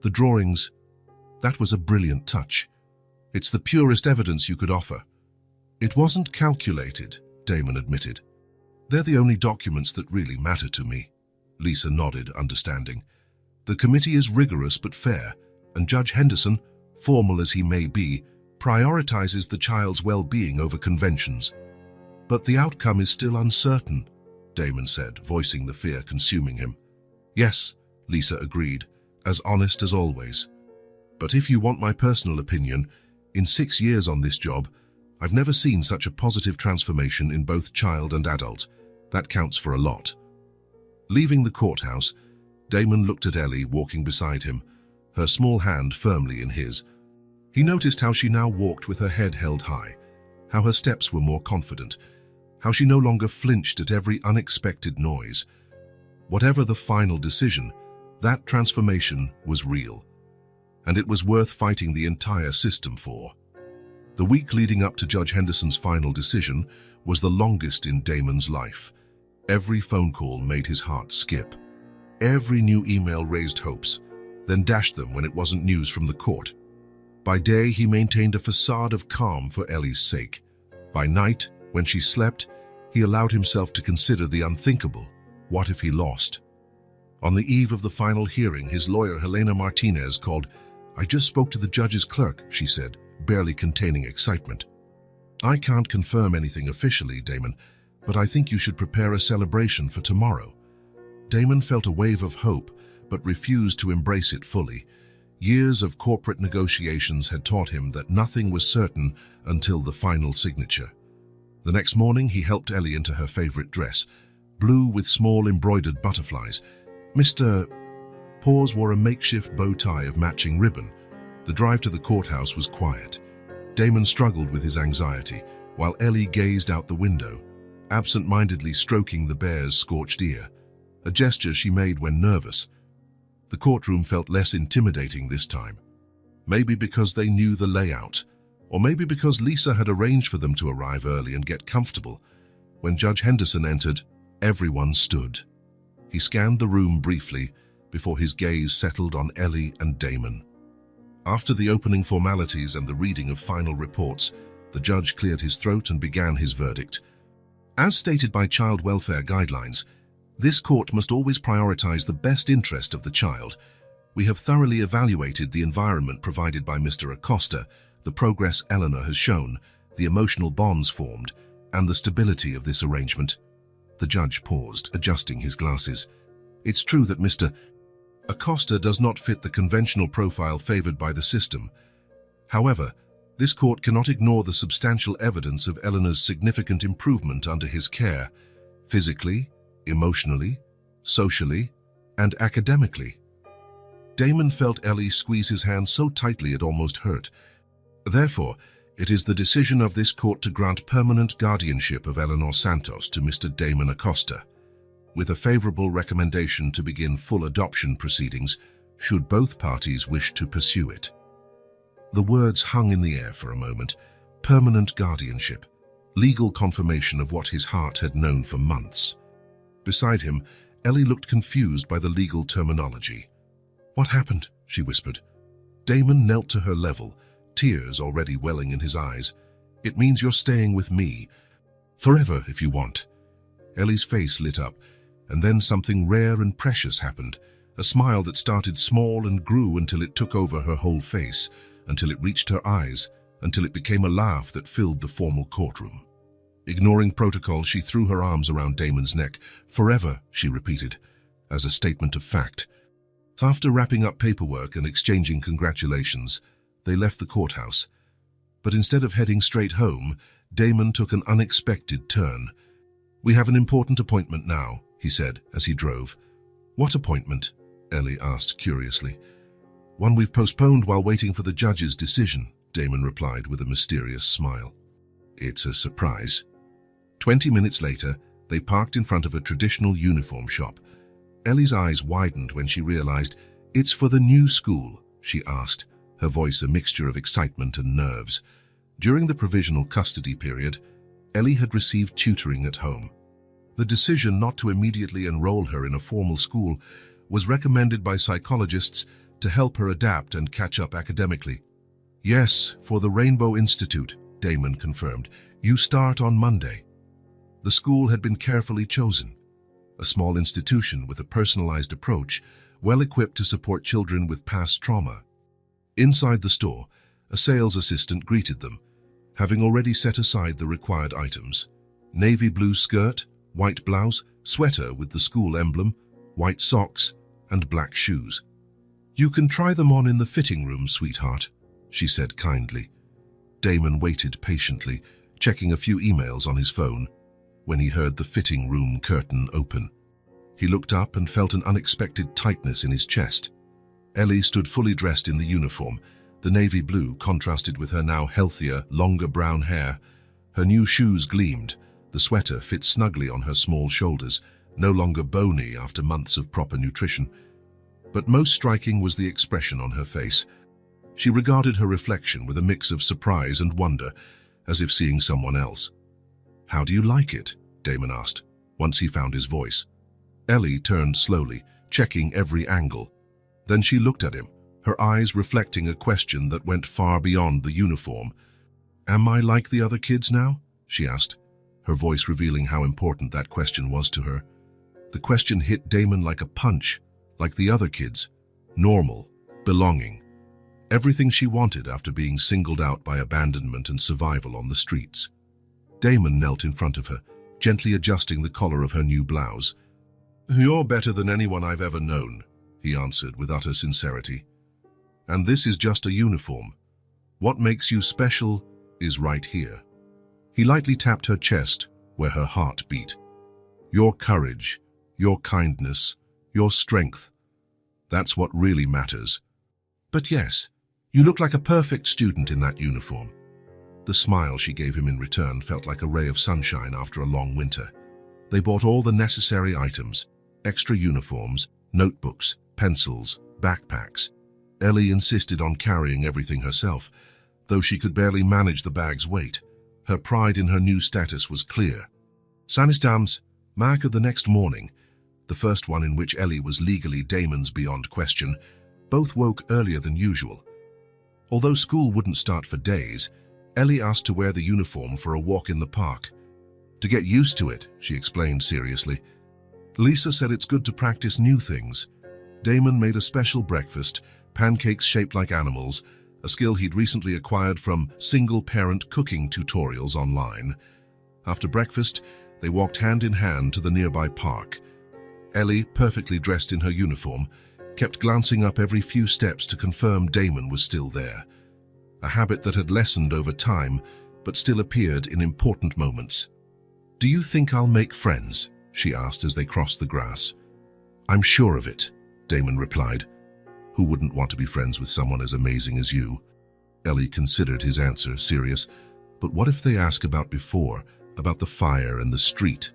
"The drawings, that was a brilliant touch. It's the purest evidence you could offer." "It wasn't calculated," Damon admitted. "They're the only documents that really matter to me." Lisa nodded, understanding. "The committee is rigorous but fair, and Judge Henderson, formal as he may be, prioritizes the child's well-being over conventions. But the outcome is still uncertain," Damon said, voicing the fear consuming him. "Yes," Lisa agreed, as honest as always. "But if you want my personal opinion, in 6 years on this job, I've never seen such a positive transformation in both child and adult. That counts for a lot." Leaving the courthouse, Damon looked at Ellie walking beside him, her small hand firmly in his. He noticed how she now walked with her head held high, how her steps were more confident, how she no longer flinched at every unexpected noise. Whatever the final decision, that transformation was real, and it was worth fighting the entire system for. The week leading up to Judge Henderson's final decision was the longest in Damon's life. Every phone call made his heart skip. Every new email raised hopes, then dashed them when it wasn't news from the court. By day, he maintained a facade of calm for Ellie's sake. By night, when she slept, he allowed himself to consider the unthinkable. What if he lost? On the eve of the final hearing, his lawyer, Helena Martinez, called. "I just spoke to the judge's clerk," she said, barely containing excitement. "I can't confirm anything officially, Damon, but I think you should prepare a celebration for tomorrow." Damon felt a wave of hope, but refused to embrace it fully. Years of corporate negotiations had taught him that nothing was certain until the final signature. The next morning, he helped Ellie into her favorite dress, blue with small embroidered butterflies. Mr. Paws wore a makeshift bow tie of matching ribbon. The drive to the courthouse was quiet. Damon struggled with his anxiety, while Ellie gazed out the window, absent-mindedly stroking the bear's scorched ear, a gesture she made when nervous. The courtroom felt less intimidating this time. Maybe because they knew the layout, or maybe because Lisa had arranged for them to arrive early and get comfortable. When Judge Henderson entered, everyone stood. He scanned the room briefly before his gaze settled on Ellie and Damon. After the opening formalities and the reading of final reports, The judge cleared his throat and began his verdict. As stated by child welfare guidelines, this court must always prioritize the best interest of the child. We have thoroughly evaluated the environment provided by Mr. Acosta, the progress Eleanor has shown, the emotional bonds formed, and the stability of this arrangement. The judge paused, adjusting his glasses. It's true that Mr. Acosta does not fit the conventional profile favored by the system. However, this court cannot ignore the substantial evidence of Eleanor's significant improvement under his care, physically, emotionally, socially, and academically. Damon felt Ellie squeeze his hand so tightly it almost hurt. Therefore, it is the decision of this court to grant permanent guardianship of Eleanor Santos to Mr. Damon Acosta, with a favorable recommendation to begin full adoption proceedings should both parties wish to pursue it. The words hung in the air for a moment. Permanent guardianship, legal confirmation of what his heart had known for months. Beside him, Ellie looked confused by the legal terminology. "What happened?" she whispered. Damon knelt to her level, tears already welling in his eyes. "It means you're staying with me. Forever, if you want." Ellie's face lit up, and then something rare and precious happened. A smile that started small and grew until it took over her whole face, until it reached her eyes, until it became a laugh that filled the formal courtroom. Ignoring protocol, she threw her arms around Damon's neck. "Forever," she repeated, as a statement of fact. After wrapping up paperwork and exchanging congratulations, they left the courthouse. But instead of heading straight home, Damon took an unexpected turn. "We have an important appointment now," he said as he drove. "What appointment?" Ellie asked curiously. "One we've postponed while waiting for the judge's decision," Damon replied with a mysterious smile. "It's a surprise." 20 minutes later, they parked in front of a traditional uniform shop. Ellie's eyes widened when she realized, "It's for the new school?" she asked, her voice a mixture of excitement and nerves. During the provisional custody period, Ellie had received tutoring at home. The decision not to immediately enroll her in a formal school was recommended by psychologists to help her adapt and catch up academically. "Yes, for the Rainbow Institute," Damon confirmed. "You start on Monday." The school had been carefully chosen. A small institution with a personalized approach, well equipped to support children with past trauma. Inside the store, a sales assistant greeted them, having already set aside the required items. Navy blue skirt, white blouse, sweater with the school emblem, white socks, and black shoes. "You can try them on in the fitting room, sweetheart," she said kindly. Damon waited patiently, checking a few emails on his phone, when he heard the fitting room curtain open. He looked up and felt an unexpected tightness in his chest. Ellie stood fully dressed in the uniform. The navy blue contrasted with her now healthier, longer brown hair. Her new shoes gleamed. The sweater fit snugly on her small shoulders, no longer bony after months of proper nutrition. But most striking was the expression on her face. She regarded her reflection with a mix of surprise and wonder, as if seeing someone else. "How do you like it?" Damon asked, once he found his voice. Ellie turned slowly, checking every angle. Then she looked at him, her eyes reflecting a question that went far beyond the uniform. "Am I like the other kids now?" she asked, her voice revealing how important that question was to her. The question hit Damon like a punch, like the other kids. Normal, belonging. Everything she wanted after being singled out by abandonment and survival on the streets. Damon knelt in front of her, gently adjusting the collar of her new blouse. "You're better than anyone I've ever known," he answered with utter sincerity. "And this is just a uniform. What makes you special is right here." He lightly tapped her chest, where her heart beat. "Your courage, your kindness, your strength. That's what really matters. But yes, you look like a perfect student in that uniform." The smile she gave him in return felt like a ray of sunshine after a long winter. They bought all the necessary items, extra uniforms, notebooks, pencils, backpacks. Ellie insisted on carrying everything herself, though she could barely manage the bag's weight. Her pride in her new status was clear. Sanisdam's mark of the next morning, the first one in which Ellie was legally Damon's beyond question, both woke earlier than usual. Although school wouldn't start for days, Ellie asked to wear the uniform for a walk in the park. To get used to it, she explained seriously. Lisa said it's good to practice new things. Damon made a special breakfast, pancakes shaped like animals, a skill he'd recently acquired from single-parent cooking tutorials online. After breakfast, they walked hand in hand to the nearby park. Ellie, perfectly dressed in her uniform, kept glancing up every few steps to confirm Damon was still there. A habit that had lessened over time, but still appeared in important moments. "Do you think I'll make friends?" she asked as they crossed the grass. "I'm sure of it," Damon replied. "Who wouldn't want to be friends with someone as amazing as you?" Ellie considered his answer, serious. "But what if they ask about before, about the fire and the street?"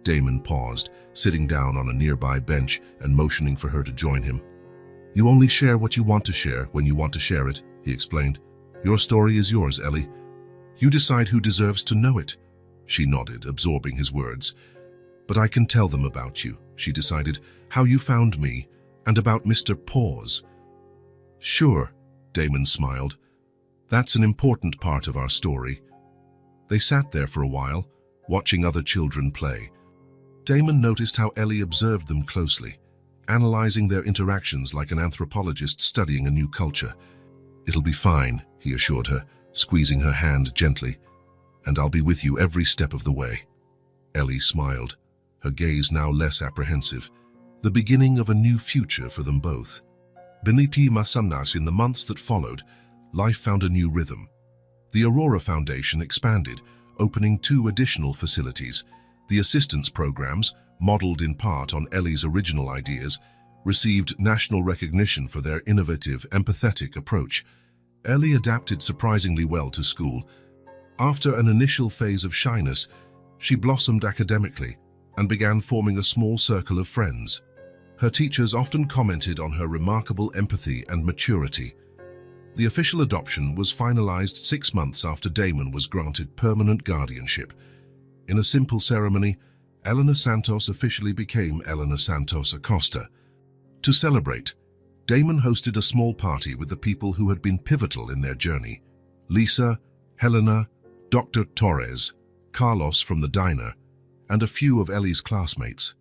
Damon paused, sitting down on a nearby bench and motioning for her to join him. "You only share what you want to share when you want to share it," he explained. "Your story is yours, Ellie. You decide who deserves to know it." She nodded, absorbing his words. "But I can tell them about you," she decided, "how you found me, and about Mr. Paws." "Sure," Damon smiled. "That's an important part of our story." They sat there for a while, watching other children play. Damon noticed how Ellie observed them closely, analyzing their interactions like an anthropologist studying a new culture. "It'll be fine," he assured her, squeezing her hand gently. "And I'll be with you every step of the way." Ellie smiled, her gaze now less apprehensive, the beginning of a new future for them both. Beneath Masamnas, in the months that followed, life found a new rhythm. The Aurora Foundation expanded, opening 2 additional facilities. The assistance programs, modeled in part on Ellie's original ideas, received national recognition for their innovative, empathetic approach. Ellie adapted surprisingly well to school. After an initial phase of shyness, she blossomed academically and began forming a small circle of friends. Her teachers often commented on her remarkable empathy and maturity. The official adoption was finalized 6 months after Damon was granted permanent guardianship. In a simple ceremony, Elena Santos officially became Elena Santos Acosta. To celebrate, Damon hosted a small party with the people who had been pivotal in their journey: Lisa, Helena, Dr. Torres, Carlos from the diner, and a few of Ellie's classmates.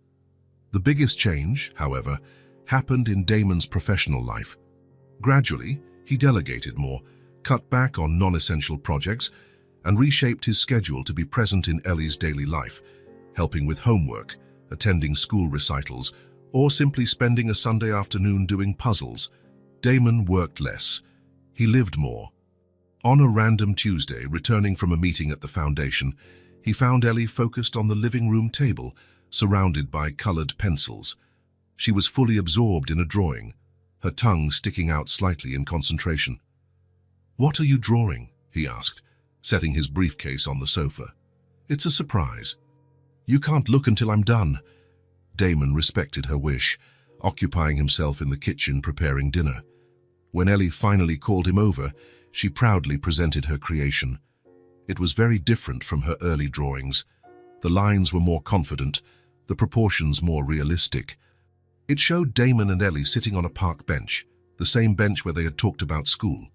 The biggest change, however, happened in Damon's professional life. Gradually, he delegated more, cut back on non-essential projects, and reshaped his schedule to be present in Ellie's daily life, helping with homework, attending school recitals, or simply spending a Sunday afternoon doing puzzles. Damon worked less. He lived more. On a random Tuesday, returning from a meeting at the foundation, he found Ellie focused on the living room table, surrounded by colored pencils. She was fully absorbed in a drawing, her tongue sticking out slightly in concentration. "What are you drawing?" he asked, setting his briefcase on the sofa. "It's a surprise." "You can't look until I'm done." Damon respected her wish, occupying himself in the kitchen preparing dinner. When Ellie finally called him over, she proudly presented her creation. It was very different from her early drawings. The lines were more confident, the proportions more realistic. It showed Damon and Ellie sitting on a park bench, the same bench where they had talked about school.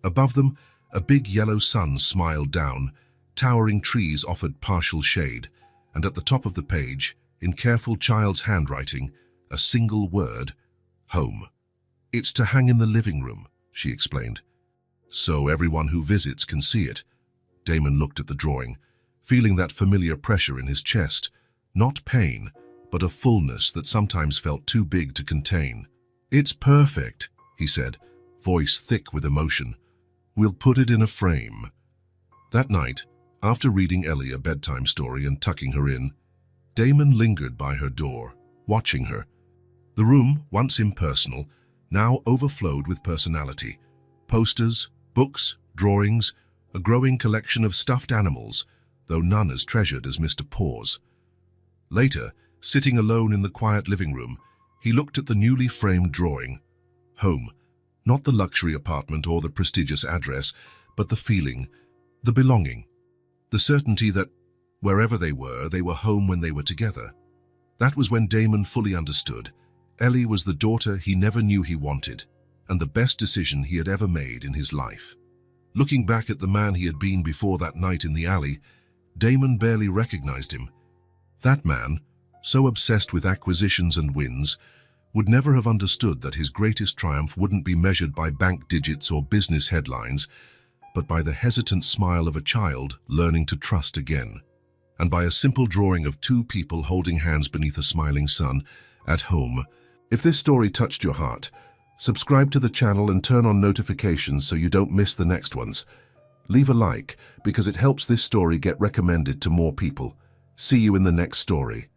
Above them, a big yellow sun smiled down, towering trees offered partial shade, and at the top of the page, in careful child's handwriting, a single word: home. "It's to hang in the living room," she explained. "So everyone who visits can see it." Damon looked at the drawing, feeling that familiar pressure in his chest, not pain, but a fullness that sometimes felt too big to contain. "It's perfect," he said, voice thick with emotion. "We'll put it in a frame." That night, after reading Ellie a bedtime story and tucking her in, Damon lingered by her door, watching her. The room, once impersonal, now overflowed with personality. Posters, books, drawings, a growing collection of stuffed animals, though none as treasured as Mr. Paws. Later, sitting alone in the quiet living room, he looked at the newly framed drawing. Home. Not the luxury apartment or the prestigious address, but the feeling, the belonging, the certainty that, wherever they were home when they were together. That was when Damon fully understood. Ellie was the daughter he never knew he wanted, and the best decision he had ever made in his life. Looking back at the man he had been before that night in the alley, Damon barely recognized him. That man, so obsessed with acquisitions and wins, would never have understood that his greatest triumph wouldn't be measured by bank digits or business headlines, but by the hesitant smile of a child learning to trust again, and by a simple drawing of two people holding hands beneath a smiling sun at home. If this story touched your heart, subscribe to the channel and turn on notifications so you don't miss the next ones. Leave a like because it helps this story get recommended to more people. See you in the next story.